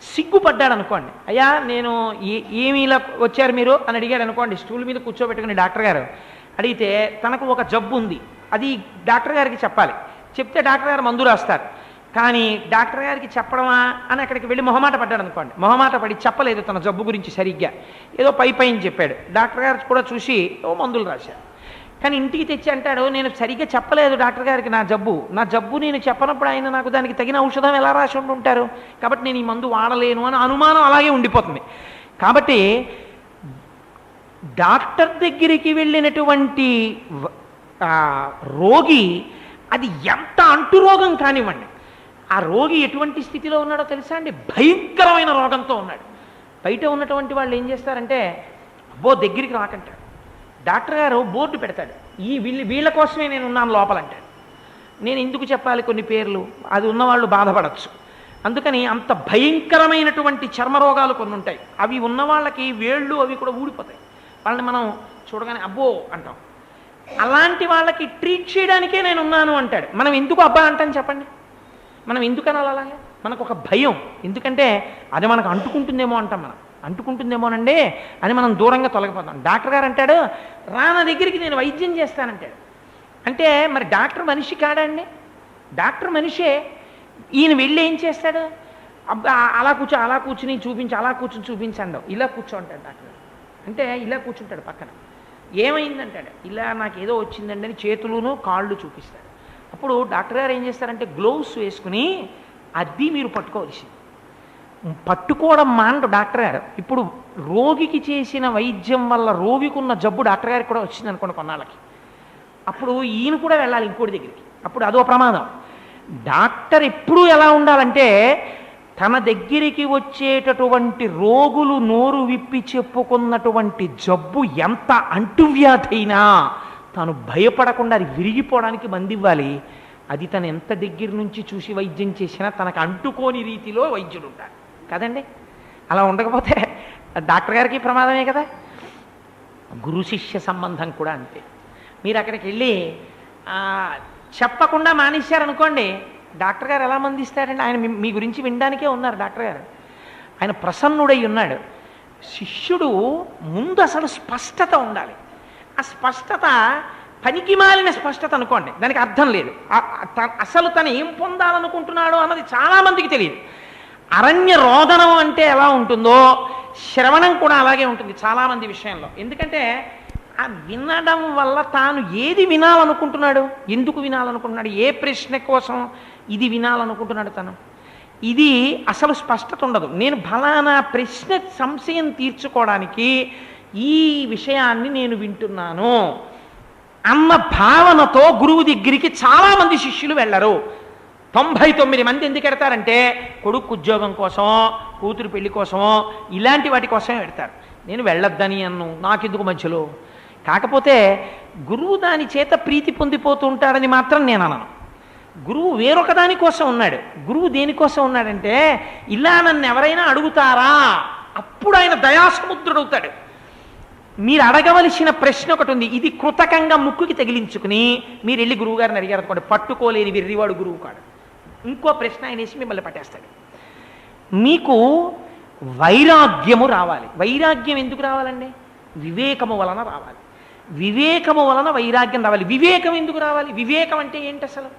[SPEAKER 1] సిగ్గుపడ్డాడు అనుకోండి. అయ్యా నేను ఏమి ఇలా వచ్చారు మీరు అని అడిగాడు అనుకోండి, స్టూల్ మీద కూర్చోబెట్టుకుని డాక్టర్ గారు అడిగితే తనకు ఒక జబ్బు ఉంది, అది డాక్టర్ గారికి చెప్పాలి. చెప్తే డాక్టర్ గారు మందు రాస్తారు. కానీ డాక్టర్ గారికి చెప్పడమా అని అక్కడికి వెళ్ళి మొహమాట పడ్డాడు అనుకోండి. మొహమాట పడి చెప్పలేదు తన జబ్బు గురించి సరిగ్గా, ఏదో పైన చెప్పాడు. డాక్టర్ గారు కూడా చూసి ఓ మందులు రాశారు. కానీ ఇంటికి తెచ్చి అంటాడు, నేను సరిగ్గా చెప్పలేదు డాక్టర్ గారికి నా జబ్బు నేను చెప్పనప్పుడు ఆయన నాకు దానికి తగిన ఔషధం ఎలా రాసి ఉంటుంటారు, కాబట్టి నేను ఈ మందు వాడలేను అని అనుమానం అలాగే ఉండిపోతుంది. కాబట్టి డాక్టర్ దగ్గరికి వెళ్ళినటువంటి రోగి అది ఎంత అంటురోగం కానివ్వండి, ఆ రోగి ఎటువంటి స్థితిలో ఉన్నాడో తెలుసా అండి? భయంకరమైన రోగంతో ఉన్నాడు. బయట ఉన్నటువంటి వాళ్ళు ఏం చేస్తారంటే, అబ్బో దగ్గరికి రాకంటాడు. డాక్టర్ గారు బోర్డు పెడతాడు, వీళ్ళ కోసమే నేను ఉన్నాను లోపలంటాడు. నేను ఎందుకు చెప్పాలి కొన్ని పేర్లు, అది ఉన్నవాళ్ళు బాధపడచ్చు. అందుకని అంత భయంకరమైనటువంటి చర్మరోగాలు కొన్ని ఉంటాయి. అవి ఉన్న వాళ్ళకి వేళ్ళు అవి కూడా ఊడిపోతాయి. వాళ్ళని మనం చూడగానే అబ్బో అంటాం. అలాంటి వాళ్ళకి ట్రీట్ చేయడానికే నేను ఉన్నాను అంటాడు. మనం ఎందుకు అబ్బా అంటాం చెప్పండి? మనం ఎందుకని అలాగే? మనకు ఒక భయం. ఎందుకంటే అది మనకు అంటుకుంటుందేమో అంటాం. మనం అంటుకుంటుందేమోనండి అని మనం దూరంగా తొలగిపోతాం. డాక్టర్ గారు అంటాడు, రాన దగ్గరికి నేను వైద్యం చేస్తానంటాడు. అంటే మరి డాక్టర్ మనిషి కాడండి? డాక్టర్ మనిషే. ఈయన వెళ్ళి ఏం చేస్తాడు? అబ్బా అలా కూర్చుని చూపించి, అలా కూర్చుని చూపించండి, ఇలా కూర్చో అంటాడు డాక్టర్. అంటే ఇలా కూర్చుంటాడు పక్కన. ఏమైందంటాడు, ఇలా నాకు ఏదో వచ్చిందండి అని చేతులును కాళ్ళు చూపిస్తాడు. అప్పుడు డాక్టర్ గారు ఏం చేస్తారంటే గ్లోవ్స్ వేసుకుని అది మీరు పట్టుకోవాల్సింది. పట్టుకోవడం మానడు డాక్టర్ గారు. ఇప్పుడు రోగికి చేసిన వైద్యం వల్ల రోగికి ఉన్న జబ్బు డాక్టర్ గారికి కూడా వచ్చింది అనుకోండి కొన్నాళ్ళకి, అప్పుడు ఈయన కూడా వెళ్ళాలి ఇంకోటి దగ్గరికి. అప్పుడు అదో ప్రమాదం. డాక్టర్ ఎప్పుడూ ఎలా ఉండాలంటే తన దగ్గరికి వచ్చేటటువంటి రోగులు నోరు విప్పి చెప్పుకున్నటువంటి జబ్బు ఎంత అంటువ్యాధైనా తాను భయపడకుండా అది విరిగిపోవడానికి మందివ్వాలి. అది తను ఎంత దగ్గర నుంచి చూసి వైద్యం చేసినా తనకు అంటుకోని రీతిలో వైద్యుడు ఉంటాడు కదండి. అలా ఉండకపోతే డాక్టర్ గారికి ప్రమాదమే కదా. గురు శిష్య సంబంధం కూడా అంతే. మీరు అక్కడికి వెళ్ళి చెప్పకుండా మానేశారనుకోండి, డాక్టర్ గారు ఎలా మందిస్తాడండి? ఆయన మీ గురించి వినడానికే ఉన్నారు డాక్టర్ గారు. ఆయన ప్రసన్నుడై ఉన్నాడు. శిష్యుడు ముందు అసలు స్పష్టత ఉండాలి. ఆ స్పష్టత పనికి మాలిన స్పష్టత అనుకోండి, దానికి అర్థం లేదు. అసలు తను ఏం పొందాలనుకుంటున్నాడో అన్నది చాలామందికి తెలియదు. అరణ్య రోదనం అంటే ఎలా ఉంటుందో శ్రవణం కూడా అలాగే ఉంటుంది చాలామంది విషయంలో. ఎందుకంటే ఆ వినడం వల్ల తాను ఏది వినాలనుకుంటున్నాడు, ఎందుకు వినాలనుకుంటున్నాడు, ఏ ప్రశ్న కోసం ఇది వినాలనుకుంటున్నాడు తను, ఇది అసలు స్పష్టత ఉండదు. నేను ఫలానా ప్రశ్న సంశయం తీర్చుకోవడానికి ఈ విషయాన్ని నేను వింటున్నాను అన్న భావనతో గురువు దగ్గరికి చాలామంది శిష్యులు వెళ్ళరు. 99 మంది ఎందుకు పెడతారంటే కొడుకు ఉద్యోగం కోసమో, కూతురు పెళ్లి కోసమో, ఇలాంటి వాటి కోసమే పెడతారు. నేను వెళ్ళొద్దని అన్ను, నాకెందుకు మధ్యలో. కాకపోతే గురువు దాని చేత ప్రీతి పొందిపోతూ ఉంటాడని మాత్రం నేను అనను. గురువు వేరొక దానికోసం ఉన్నాడు. గురువు దేనికోసం ఉన్నాడంటే ఇలా నన్ను ఎవరైనా అడుగుతారా అప్పుడు ఆయన దయాసముద్రుడవుతాడు. మీరు అడగవలసిన ప్రశ్న ఒకటి ఉంది, ఇది కృతకంగా ముక్కుకి తగిలించుకుని మీరు వెళ్ళి గురువు గారిని అడిగారు అనుకోండి, పట్టుకోలేని వెర్రివాడు గురువు కాడు. ఇంకో ప్రశ్న ఆయన వేసి మిమ్మల్ని పట్టేస్తాడు. మీకు వైరాగ్యము రావాలి. వైరాగ్యం ఎందుకు రావాలండి? వివేకము వలన రావాలి. వివేకము వలన వైరాగ్యం రావాలి. వివేకం ఎందుకు రావాలి? వివేకం అంటే ఏంటి అసలు?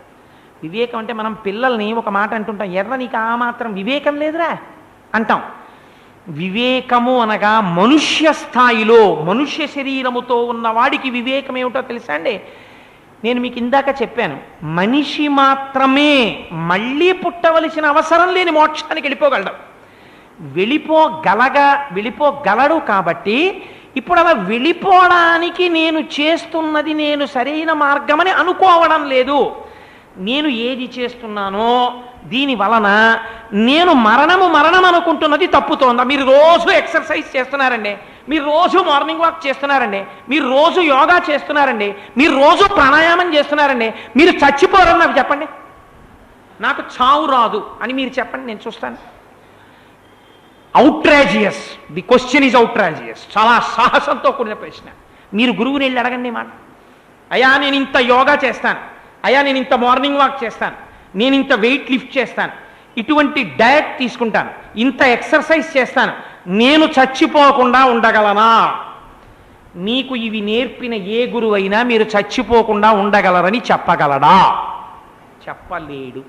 [SPEAKER 1] వివేకం అంటే మనం పిల్లల్ని ఒక మాట అంటుంటాం, ఎర్ర నీకు ఆ మాత్రం వివేకం లేదురా అంటాం. వివేకము అనగా మనుష్య స్థాయిలో మనుష్య శరీరముతో ఉన్నవాడికి వివేకం ఏమిటో తెలుసా అండి? నేను మీకు ఇందాక చెప్పాను, మనిషి మాత్రమే మళ్ళీ పుట్టవలసిన అవసరం లేని మోక్షానికి వెళ్ళిపోగలడు. వెళ్ళిపోగలడు. కాబట్టి ఇప్పుడు అలా వెళ్ళిపోవడానికి నేను చేస్తున్నది నేను సరైన మార్గమని అనుకోవడం లేదు. నేను ఏది చేస్తున్నానో దీని వలన నేను మరణం అనుకుంటున్నది తప్పుతోందా? మీరు రోజు ఎక్సర్సైజ్ చేస్తున్నారండి, మీరు రోజు మార్నింగ్ వాక్ చేస్తున్నారండి, మీరు రోజు యోగా చేస్తున్నారండి, మీరు రోజు ప్రాణాయామం చేస్తున్నారండి, మీరు చచ్చిపోరని నాకు చెప్పండి. నాకు చావు రాదు అని మీరు చెప్పండి, నేను చూస్తాను. అవుట్రాజియస్, ది క్వశ్చన్ ఈజ్ అవుట్రాజియస్. చాలా సాహసంతో కూడిన ప్రశ్న. మీరు గురువుని వెళ్ళి అడగండి మాట, అయ్యా నేను ఇంత యోగా చేస్తాను, అయ్యా నేను ఇంత మార్నింగ్ వాక్ చేస్తాను, నేను ఇంత వెయిట్ లిఫ్ట్ చేస్తాను, ఇటువంటి డయట్ తీసుకుంటాను, ఇంత ఎక్సర్సైజ్ చేస్తాను, నేను చచ్చిపోకుండా ఉండగలనా? మీకు ఇవి నేర్పిన ఏ గురువు అయినా మీరు చచ్చిపోకుండా ఉండగలరని చెప్పగలడా? చెప్పలేడు.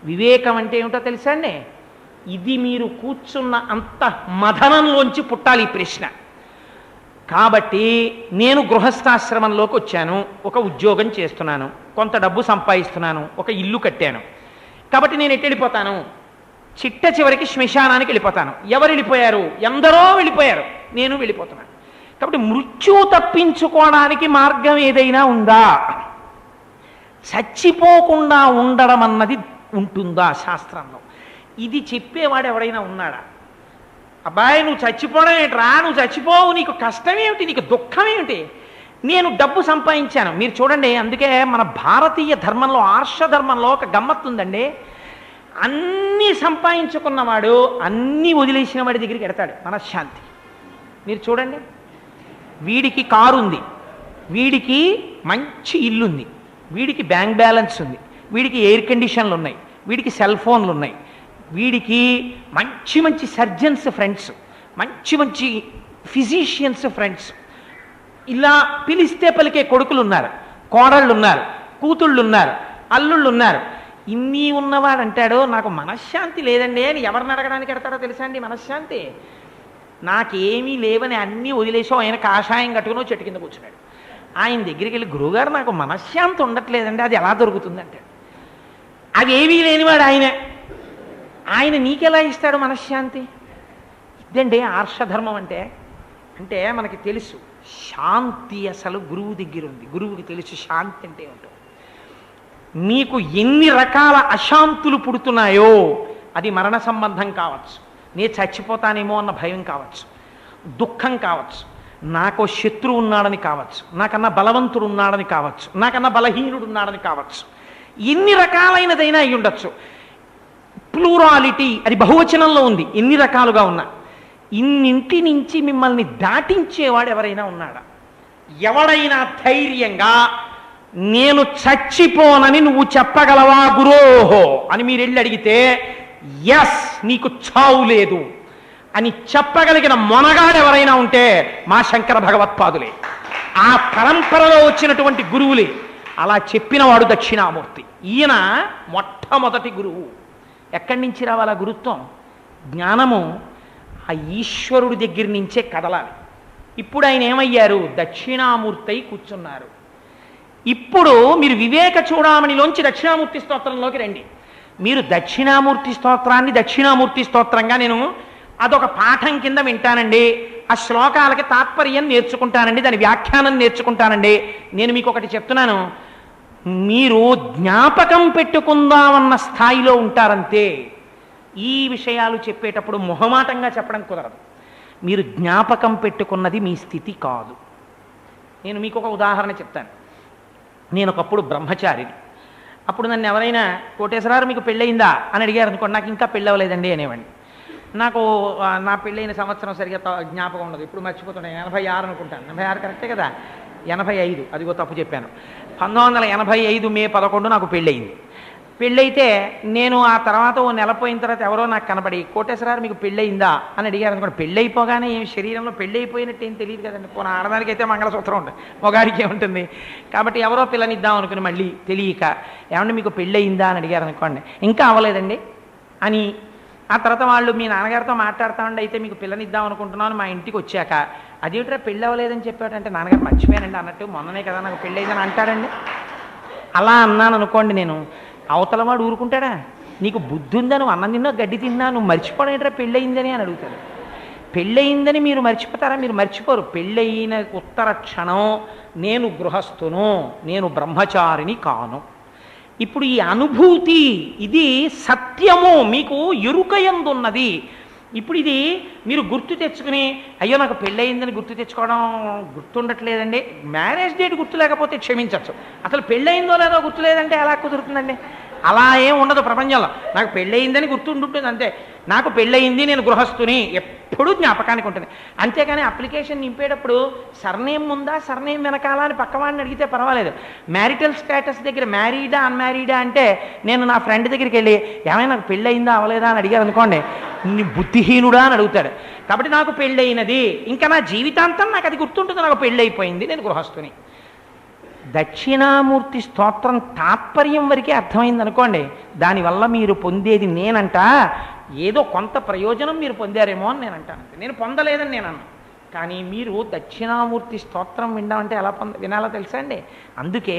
[SPEAKER 1] వివేకం అంటే ఏమిటో తెలుసా అండి? ఇది మీరు కూర్చున్న అంత మదనంలోంచి పుట్టాలి ఈ ప్రశ్న. కాబట్టి నేను గృహస్థాశ్రమంలోకి వచ్చాను, ఒక ఉద్యోగం చేస్తున్నాను, కొంత డబ్బు సంపాదిస్తున్నాను, ఒక ఇల్లు కట్టాను. కాబట్టి నేను ఎటు వెళ్ళిపోతాను? చిట్ట చివరికి శ్మశానానికి వెళ్ళిపోతాను. ఎవరు వెళ్ళిపోయారు? ఎందరో వెళ్ళిపోయారు, నేను వెళ్ళిపోతున్నాను. కాబట్టి మృత్యువు తప్పించుకోవడానికి మార్గం ఏదైనా ఉందా? చచ్చిపోకుండా ఉండడం అన్నది ఉంటుందా శాస్త్రంలో? ఇది చెప్పేవాడు ఎవరైనా ఉన్నాడా? అబ్బాయి నువ్వు చచ్చిపోవడం ఏంట్రా, నువ్వు చచ్చిపోవు, నీకు కష్టం ఏమిటి, నీకు దుఃఖం ఏమిటి, నేను డబ్బు సంపాదించాను. మీరు చూడండి, అందుకే మన భారతీయ ధర్మంలో, ఆర్ష ధర్మంలో ఒక గమ్మత్తు ఉందండి. అన్నీ సంపాదించుకున్నవాడు అన్నీ వదిలేసిన వాడి దగ్గరికి ఎడతాడు మనశ్శాంతి. మీరు చూడండి, వీడికి కారు ఉంది, వీడికి మంచి ఇల్లుంది, వీడికి బ్యాంక్ బ్యాలెన్స్ ఉంది, వీడికి ఎయిర్ కండిషన్లు ఉన్నాయి, వీడికి సెల్ ఫోన్లు ఉన్నాయి, వీడికి మంచి మంచి సర్జన్స్ ఫ్రెండ్స్, మంచి మంచి ఫిజిషియన్స్ ఫ్రెండ్స్, ఇలా పిలిస్తే పలికే కొడుకులు ఉన్నారు, కోడళ్ళు ఉన్నారు, కూతుళ్ళు ఉన్నారు, అల్లుళ్ళు ఉన్నారు. ఇన్ని ఉన్నవాడు అంటాడు నాకు మనశ్శాంతి లేదండి అని. ఎవరిని అడగడానికి ఎడతాడో తెలుసా అండి మనశ్శాంతి? నాకేమీ లేవని అన్నీ వదిలేసో ఆయన కాషాయం కట్టుకుని చెట్టు కింద కూర్చున్నాడు. ఆయన దగ్గరికి వెళ్ళి గురువుగారు నాకు మనశ్శాంతి ఉండట్లేదండి, అది ఎలా దొరుకుతుంది అంటే, అది ఏమీ లేనివాడు ఆయనే. ఆయన నీకెలా ఇస్తాడు మనశ్శాంతి? ఇదండి ఆర్షధర్మం అంటే. అంటే మనకి తెలుసు శాంతి అసలు గురువు దగ్గర ఉంది. గురువుకి తెలుసు శాంతి అంటే ఏమిటో. మీకు ఎన్ని రకాల అశాంతులు పుడుతున్నాయో అది మరణ సంబంధం కావచ్చు, నేను చచ్చిపోతానేమో అన్న భయం కావచ్చు, దుఃఖం కావచ్చు, నాకో శత్రువు ఉన్నాడని కావచ్చు, నాకన్నా బలవంతుడు ఉన్నాడని కావచ్చు, నాకన్నా బలహీనుడు ఉన్నాడని కావచ్చు, ఎన్ని రకాలైనదైనా అయి ఉండొచ్చు. ప్లూరాలిటీ అది బహువచనంలో ఉంది, ఎన్ని రకాలుగా ఉన్నా. ఇన్నింటి నుంచి మిమ్మల్ని దాటించేవాడు ఎవరైనా ఉన్నాడా? ఎవడైనా ధైర్యంగా నేను చచ్చిపోనని నువ్వు చెప్పగలవా గురోహో అని మీరు వెళ్ళి అడిగితే ఎస్ నీకు చావు లేదు అని చెప్పగలిగిన మొనగాడు ఎవరైనా ఉంటే మా శంకర భగవత్పాదులే, ఆ పరంపరలో వచ్చినటువంటి గురువులే. అలా చెప్పినవాడు దక్షిణామూర్తి. ఈయన మొట్టమొదటి గురువు. ఎక్కడి నుంచి రావాలి ఆ గురుత్వం? జ్ఞానము ఆ ఈశ్వరుడి దగ్గర నుంచే కదలాలి. ఇప్పుడు ఆయన ఏమయ్యారు? దక్షిణామూర్తి అయి కూర్చున్నారు. ఇప్పుడు మీరు వివేక చూడామణిలోంచి దక్షిణామూర్తి స్తోత్రంలోకి రండి. మీరు దక్షిణామూర్తి స్తోత్రాన్ని దక్షిణామూర్తి స్తోత్రంగా నేను అదొక పాఠం కింద వింటానండి, ఆ శ్లోకాలకి తాత్పర్యం నేర్చుకుంటానండి, దాని వ్యాఖ్యానం నేర్చుకుంటానండి. నేను మీకు ఒకటి చెప్తున్నాను, మీరు జ్ఞాపకం పెట్టుకుందామన్న స్థాయిలో ఉంటారంతే. ఈ విషయాలు చెప్పేటప్పుడు మొహమాటంగా చెప్పడం కుదరదు. మీరు జ్ఞాపకం పెట్టుకున్నది మీ స్థితి కాదు. నేను మీకు ఒక ఉదాహరణ చెప్తాను. నేను ఒకప్పుడు బ్రహ్మచారిని. అప్పుడు నన్ను ఎవరైనా కోటేశ్వరారు మీకు పెళ్ళయిందా అని అడిగారు అనుకోండి, నాకు ఇంకా పెళ్ళవలేదండి అనేవాడిని. నాకు నా పెళ్ళైన సంవత్సరం సరిగ్గా జ్ఞాపకం ఉండదు, ఇప్పుడు మర్చిపోతున్నాను. 86 అనుకుంటాను. 86 కరెక్టే కదా? 85, అదిగో తప్పు చెప్పాను. 1985 మే 11 నాకు పెళ్ళయింది. పెళ్ళైతే నేను ఆ తర్వాత ఓ నెల పోయిన తర్వాత ఎవరో నాకు కనబడి కోటేశ్వరారు మీకు పెళ్ళయిందా అని అడిగారు అనుకోండి. పెళ్ళైపోగానే ఏమి శరీరంలో పెళ్ళైపోయినట్టు ఏం తెలియదు కదండి. పోనీ ఆడదానికి అయితే మంగళసూత్రం ఉంటుంది, మొగాడికి ఏముంటుంది. కాబట్టి ఎవరో పిల్లనిద్దాం అనుకుని మళ్ళీ తెలియక ఏమంటే మీకు పెళ్ళయిందా అని అడిగారు అనుకోండి, ఇంకా అవ్వలేదండి అని. ఆ తర్వాత వాళ్ళు మీ నాన్నగారితో మాట్లాడతామండి, అయితే మీకు పిల్లనిద్దాం అనుకుంటున్నాను మా ఇంటికి వచ్చాక, అదేమిట్రా పెళ్ళి అవ్వలేదని చెప్పాడంటే నాన్నగారు మర్చిపోయానండి అన్నట్టు, మొన్ననే కదా నాకు పెళ్ళయిందని అంటాడండి. అలా అన్నాను అనుకోండి, నేను అవతల వాడు ఊరుకుంటాడా? నీకు బుద్ధి ఉందా, నువ్వు అన్నం తిన్నా గడ్డి తిన్నా, నువ్వు మర్చిపోవడం ఏంట్రా పెళ్ళయిందని అని అడుగుతాడు. పెళ్ళయిందని మీరు మర్చిపోతారా? మీరు మర్చిపోరు. పెళ్ళయిన ఉత్తర క్షణం నేను గృహస్థును, నేను బ్రహ్మచారిని కాను. ఇప్పుడు ఈ అనుభూతి ఇది సత్యము, మీకు ఎరుకయందున్నది. ఇప్పుడు ఇది మీరు గుర్తు తెచ్చుకుని అయ్యో నాకు పెళ్ళయిందని గుర్తు తెచ్చుకోవడం గుర్తుండట్లేదండి. మ్యారేజ్ డేట్ గుర్తు లేకపోతే క్షమించవచ్చు, అసలు పెళ్ళయిందో లేదో గుర్తు లేదంటే ఎలా కుదురుతుందండి? అలా ఏం ఉండదు ప్రపంచంలో. నాకు పెళ్ళయిందని గుర్తుంటుంది అంతే. నాకు పెళ్ళయింది, నేను గృహస్థుని ఎప్పుడూ జ్ఞాపకానికి ఉంటుంది. అంతేకాని అప్లికేషన్ నింపేటప్పుడు సర్నేమ్ ఉందా సర్నేమ్ వెనకాల అని పక్కవాడిని అడిగితే పర్వాలేదు. మ్యారిటల్ స్టేటస్ దగ్గర మ్యారీడా అన్మ్యారీడా అంటే నేను నా ఫ్రెండ్ దగ్గరికి వెళ్ళి ఏమైనా నాకు పెళ్ళయిందా అవలేదా అని అడిగారు అనుకోండి, నీ బుద్ధిహీనుడా అని అడుగుతాడు. కాబట్టి నాకు పెళ్ళయినది, ఇంకా నా జీవితాంతం నాకు అది గుర్తుంటుంది, నాకు పెళ్ళైపోయింది, నేను గృహస్థుని. దక్షిణామూర్తి స్తోత్రం తాత్పర్యం వరకే అర్థమైంది అనుకోండి, దానివల్ల మీరు పొందేది నేనంట ఏదో కొంత ప్రయోజనం మీరు పొందారేమో అని నేను అంటాను. నేను పొందలేదని నేను అన్నాను. కానీ మీరు దక్షిణామూర్తి స్తోత్రం వినడం ఎలా వినాలో తెలుసా అండి? అందుకే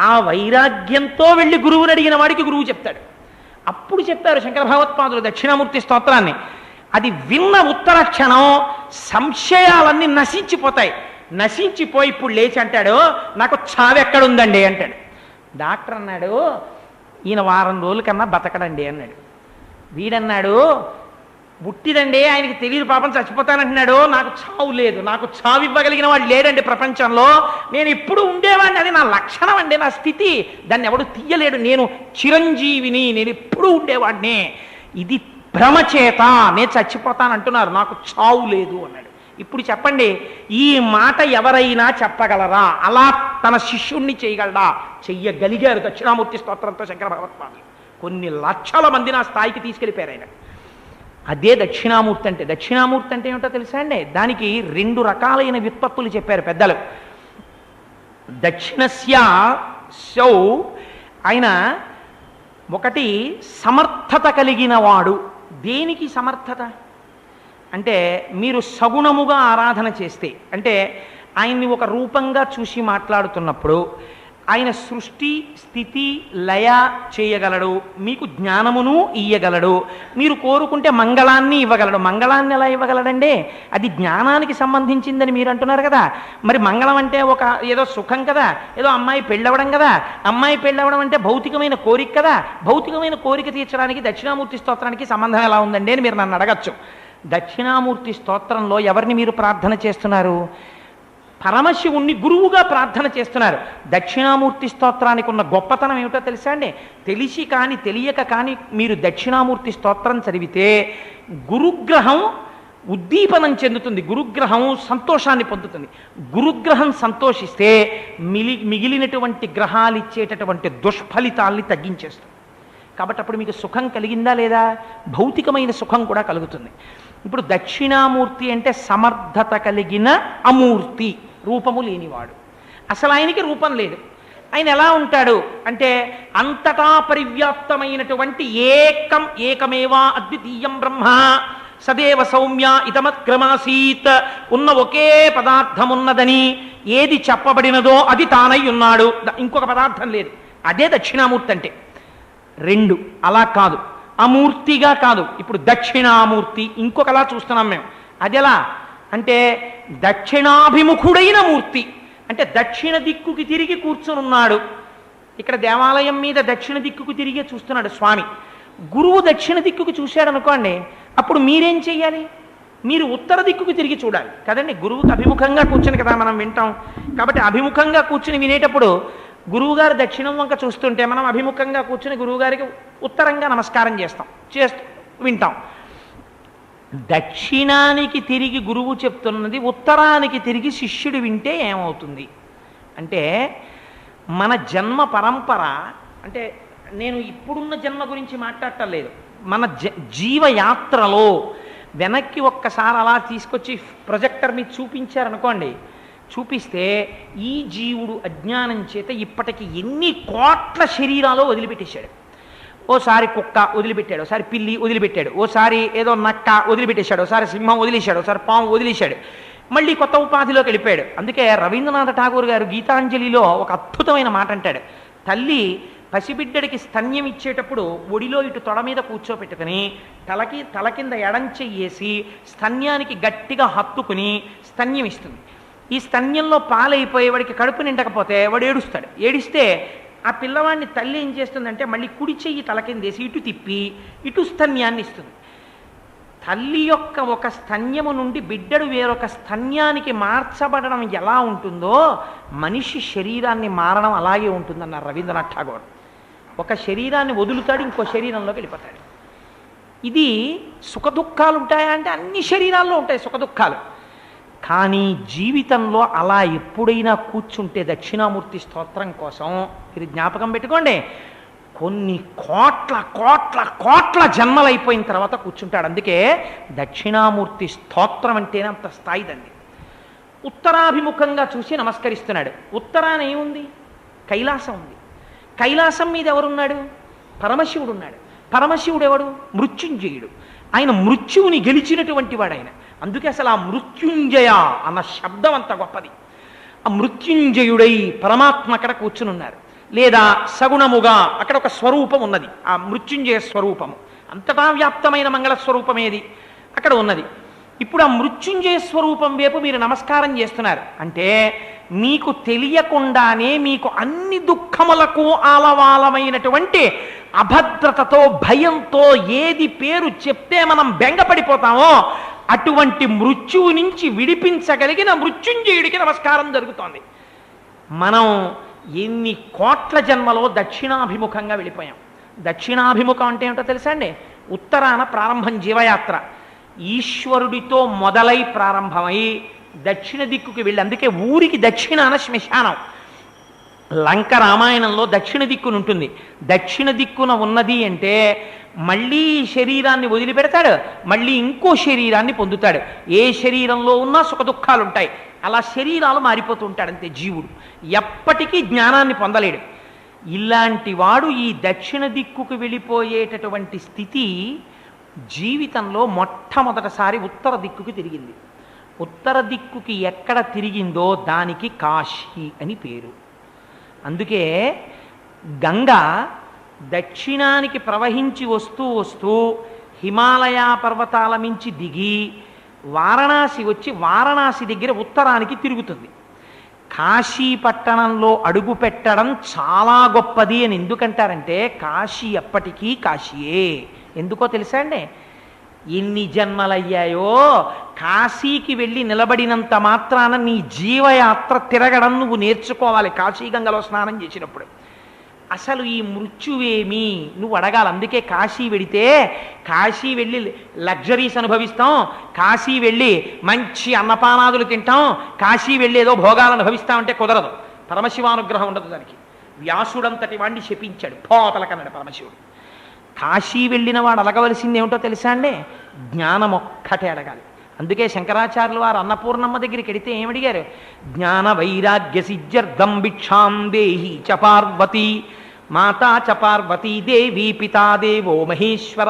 [SPEAKER 1] ఆ వైరాగ్యంతో వెళ్ళి గురువుని అడిగిన వాడికి గురువు చెప్తాడు. అప్పుడు చెప్పారు శంకర భగవత్పాదులు దక్షిణామూర్తి స్తోత్రాన్ని. అది విన్న ఉత్తర క్షణం సంశయాలన్నీ నశించిపోతాయి. నశించిపోయి ఇప్పుడు లేచి అంటాడు, నాకు చావెక్కడుందండి అంటాడు. డాక్టర్ అన్నాడు, ఈయన వారం రోజుల కన్నా బతకడండి అన్నాడు. వీడన్నాడు, బుట్టిదండి, ఆయనకి తెలియదు పాపం, చచ్చిపోతానంటున్నాడు, నాకు చావు లేదు, నాకు చావు ఇవ్వగలిగిన వాడు లేడండి ప్రపంచంలో, నేను ఇప్పుడు ఉండేవాడిని, అది నా లక్షణం అండి, నా స్థితి, దాన్ని ఎవడు తీయలేడు, నేను చిరంజీవిని, నేను ఎప్పుడు ఉండేవాడిని, ఇది భ్రమచేత నేను చచ్చిపోతానంటున్నారు, నాకు చావు లేదు అన్నాడు. ఇప్పుడు చెప్పండి, ఈ మాట ఎవరైనా చెప్పగలరా? అలా తన శిష్యుణ్ణి చేయగలరా? చెయ్యగలిగారు దక్షిణామూర్తి స్తోత్రంతో శంకర భగవత్పాదులు. కొన్ని లక్షల మందిని ఆ స్థాయికి తీసుకెళ్ళిపోయారు ఆయన. అదే దక్షిణామూర్తి అంటే. దక్షిణామూర్తి అంటే ఏమిటో తెలుసా అండి? దానికి 2 రకాలైన వ్యుత్పత్తులు చెప్పారు పెద్దలు. దక్షిణస్య సౌ, ఆయన ఒకటి సమర్థత కలిగిన వాడు. దేనికి సమర్థత అంటే, మీరు సగుణముగా ఆరాధన చేస్తే, అంటే ఆయన్ని ఒక రూపంగా చూసి మాట్లాడుతున్నప్పుడు ఆయన సృష్టి స్థితి లయ చేయగలడు, మీకు జ్ఞానమును ఇయ్యగలడు, మీరు కోరుకుంటే మంగళాన్ని ఇవ్వగలడు. మంగళాన్ని ఎలా ఇవ్వగలడండి? అది జ్ఞానానికి సంబంధించిందని మీరు అంటున్నారు కదా. మరి మంగళం అంటే ఒక ఏదో సుఖం కదా, ఏదో అమ్మాయి పెళ్ళవడం కదా. అమ్మాయి పెళ్ళవడం అంటే భౌతికమైన కోరిక కదా. భౌతికమైన కోరిక తీర్చడానికి దక్షిణామూర్తి స్తోత్రానికి సంబంధం ఎలా ఉందండి అని మీరు నన్ను అడగచ్చు. దక్షిణామూర్తి స్తోత్రంలో ఎవరిని మీరు ప్రార్థన చేస్తున్నారు? పరమశివుణ్ణి గురువుగా ప్రార్థన చేస్తున్నారు. దక్షిణామూర్తి స్తోత్రానికి ఉన్న గొప్పతనం ఏమిటో తెలుసా అండి? తెలిసి కానీ తెలియక కానీ మీరు దక్షిణామూర్తి స్తోత్రం చదివితే గురుగ్రహం ఉద్దీపనం చెందుతుంది, గురుగ్రహం సంతోషాన్ని పొందుతుంది. గురుగ్రహం సంతోషిస్తే మిగిలినటువంటి గ్రహాలు ఇచ్చేటటువంటి దుష్ఫలితాల్ని తగ్గించేస్తుంది. కాబట్టి అప్పుడు మీకు సుఖం కలిగిందా లేదా? భౌతికమైన సుఖం కూడా కలుగుతుంది. ఇప్పుడు దక్షిణామూర్తి అంటే సమర్థత కలిగిన అమూర్తి, రూపము లేనివాడు. అసలు ఆయనకి రూపం లేదు. ఆయన ఎలా ఉంటాడు అంటే, అంతటా పరివ్యాప్తమైనటువంటి ఏకమేవా అద్వితీయం బ్రహ్మ సదేవ సౌమ్య ఇదమత్క్రమాసీత్, ఉన్న ఒకే పదార్థం ఉన్నదని ఏది చెప్పబడినదో అది తానై ఉన్నాడు, ఇంకొక పదార్థం లేదు. అదే దక్షిణామూర్తి అంటే. 2 అలా కాదు, అమూర్తిగా కాదు. ఇప్పుడు దక్షిణామూర్తి ఇంకొకలా చూస్తున్నాం మేము. అది ఎలా అంటే, దక్షిణాభిముఖుడైన మూర్తి అంటే దక్షిణ దిక్కుకి తిరిగి కూర్చునున్నాడు. ఇక్కడ దేవాలయం మీద దక్షిణ దిక్కుకు తిరిగే చూస్తున్నాడు స్వామి. గురువు దక్షిణ దిక్కుకు చూశాడు అనుకోండి, అప్పుడు మీరేం చెయ్యాలి? మీరు ఉత్తర దిక్కుకు తిరిగి చూడాలి కదండి. గురువుకి అభిముఖంగా కూర్చుని కదా మనం వింటాం. కాబట్టి అభిముఖంగా కూర్చుని వినేటప్పుడు గురువుగారు దక్షిణం వంక చూస్తుంటే మనం అభిముఖంగా కూర్చుని గురువుగారికి ఉత్తరంగా నమస్కారం చేస్తూ వింటాం. దక్షిణానికి తిరిగి గురువు చెప్తున్నది ఉత్తరానికి తిరిగి శిష్యుడు వింటే ఏమవుతుంది అంటే, మన జన్మ పరంపర అంటే, నేను ఇప్పుడున్న జన్మ గురించి మాట్లాడటం లేదు, మన జీవయాత్రలో వెనక్కి ఒక్కసారి అలా తీసుకొచ్చి ప్రొజెక్టర్ మీద చూపించారనుకోండి, చూపిస్తే ఈ జీవుడు అజ్ఞానం చేత ఇప్పటికి ఎన్ని కోట్ల శరీరాలు వదిలిపెట్టేశాడు. ఓసారి కుక్క వదిలిపెట్టాడు, ఓసారి పిల్లి వదిలిపెట్టాడు, ఓసారి ఏదో నక్క వదిలిపెట్టేశాడు, ఓసారి సింహం వదిలేశాడు, ఓసారి పాము వదిలేశాడు, మళ్ళీ కొత్త ఉపాధిలోకి వెళ్ళిపోయాడు. అందుకే రవీంద్రనాథ ఠాగూర్ గారు గీతాంజలిలో ఒక అద్భుతమైన మాట అంటాడు. తల్లి పసిబిడ్డడికి స్తన్యం ఇచ్చేటప్పుడు ఒడిలో ఇటు తొడ మీద కూర్చోపెట్టుకుని తల కింద ఎడంచెయ్యేసి స్తన్యానికి గట్టిగా హత్తుకుని స్తన్యం ఇస్తుంది. ఈ స్తన్యంలో పాలైపోయి వాడికి కడుపు నిండకపోతే వాడు ఏడుస్తాడు. ఏడిస్తే ఆ పిల్లవాడిని తల్లి ఏం చేస్తుందంటే మళ్ళీ కుడి చెయ్యి తల కిందేసి ఇటు తిప్పి ఇటు స్తన్యాన్ని ఇస్తుంది. తల్లి యొక్క ఒక స్తన్యము నుండి బిడ్డడు వేరొక స్తన్యానికి మార్చబడడం ఎలా ఉంటుందో మనిషి శరీరాన్ని మారడం అలాగే ఉంటుందన్నారు రవీంద్రనాథ్ ఠాగూర్. ఒక శరీరాన్ని వదులుతాడు, ఇంకో శరీరంలోకి వెళ్ళిపోతాడు. ఇది సుఖదుఖాలు ఉంటాయా అంటే అన్ని శరీరాల్లో ఉంటాయి సుఖదుఖాలు. కానీ జీవితంలో అలా ఎప్పుడైనా కూర్చుంటే దక్షిణామూర్తి స్తోత్రం కోసం ఇది జ్ఞాపకం పెట్టుకోండి, కొన్ని కోట్ల కోట్ల కోట్ల జన్మలు అయిపోయిన తర్వాత కూర్చుంటాడు. అందుకే దక్షిణామూర్తి స్తోత్రం అంటేనే అంత స్థాయిదండి. ఉత్తరాభిముఖంగా చూసి నమస్కరిస్తున్నాడు. ఉత్తరాన ఏముంది? కైలాసం ఉంది. కైలాసం మీద ఎవరున్నాడు? పరమశివుడు ఉన్నాడు. పరమశివుడు ఎవడు? మృత్యుంజయుడు. ఆయన మృత్యువుని గెలిచినటువంటి వాడు ఆయన. అందుకే అసలు ఆ మృత్యుంజయ అన్న శబ్దం అంత గొప్పది. ఆ మృత్యుంజయుడై పరమాత్మ అక్కడ కూర్చునున్నారు. లేదా సగుణముగా అక్కడ ఒక స్వరూపం ఉన్నది, ఆ మృత్యుంజయ స్వరూపము. అంతటా వ్యాప్తమైన మంగళ స్వరూపమేది? అక్కడ ఉన్నది. ఇప్పుడు ఆ మృత్యుంజయ స్వరూపం వైపు మీరు నమస్కారం చేస్తున్నారు అంటే మీకు తెలియకుండానే మీకు అన్ని దుఃఖములకు ఆలవాలమైనటువంటి అభద్రతతో భయంతో ఏది పేరు చెప్తే మనం బెంగపడిపోతామో అటువంటి మృత్యువు నుంచి విడిపించగలిగిన మృత్యుంజయుడికి నమస్కారం జరుగుతోంది. మనం ఎన్ని కోట్ల జన్మలో దక్షిణాభిముఖంగా వెళ్ళిపోయాం. దక్షిణాభిముఖం అంటే ఏమిటో తెలుసా అండి? ఉత్తరాన ప్రారంభం జీవయాత్ర ఈశ్వరుడితో మొదలై ప్రారంభమై దక్షిణ దిక్కుకి వెళ్ళి, అందుకే ఊరికి దక్షిణాన శ్మశానం. లంక రామాయణంలో దక్షిణ దిక్కున ఉంటుంది. దక్షిణ దిక్కున ఉన్నది అంటే మళ్ళీ శరీరాన్ని వదిలిపెడతాడు, మళ్ళీ ఇంకో శరీరాన్ని పొందుతాడు. ఏ శరీరంలో ఉన్నా సుఖ దుఃఖాలు ఉంటాయి. అలా శరీరాలు మారిపోతూ ఉంటాడు అంతే జీవుడు. ఎప్పటికీ జ్ఞానాన్ని పొందలేడు. ఇలాంటి వాడు ఈ దక్షిణ దిక్కుకు వెళ్ళిపోయేటటువంటి స్థితి జీవితంలో మొట్టమొదటిసారి ఉత్తర దిక్కుకి తిరిగింది. ఉత్తర దిక్కుకి ఎక్కడ తిరిగిందో దానికి కాశీ అని పేరు. అందుకే గంగ దక్షిణానికి ప్రవహించి వస్తూ వస్తూ హిమాలయ పర్వతాల మించి దిగి వారణాసి వచ్చి వారణాసి దగ్గర ఉత్తరానికి తిరుగుతుంది. కాశీ పట్టణంలో అడుగు పెట్టడం చాలా గొప్పది అని ఎందుకంటారంటే కాశీ ఎప్పటికీ కాశీయే. ఎందుకో తెలుసా అండి? ఎన్ని జన్మలయ్యాయో కాశీకి వెళ్ళి నిలబడినంత మాత్రాన నీ జీవయాత్ర తిరగడం నువ్వు నేర్చుకోవాలి. కాశీ గంగలో స్నానం చేసినప్పుడు అసలు ఈ మృత్యువేమి నువ్వు అడగాలి. అందుకే కాశీ వెడితే కాశీ వెళ్ళి లగ్జరీస్ అనుభవిస్తాం, కాశీ వెళ్ళి మంచి అన్నపానాదులు తింటాం, కాశీ వెళ్ళి ఏదో భోగాలు అనుభవిస్తామంటే కుదరదు. పరమశివానుగ్రహం ఉండదు దానికి. వ్యాసుడంతటి వాడిని శపించాడు, పోతలకన్నాడు పరమశివుడు. కాశీ వెళ్ళిన వాడు అడగవలసింది ఏమిటో తెలుసా అండి? జ్ఞానం ఒక్కటే అడగాలి. అందుకే శంకరాచార్యులు వారు అన్నపూర్ణమ్మ దగ్గరికి వెడితే ఏమడిగారు? జ్ఞాన వైరాగ్య సిద్ధ్యర్థం భిక్షాం దేహి చ పార్వతీ మాతా చ పార్వతీ దేవీ పితా దేవో మహేశ్వర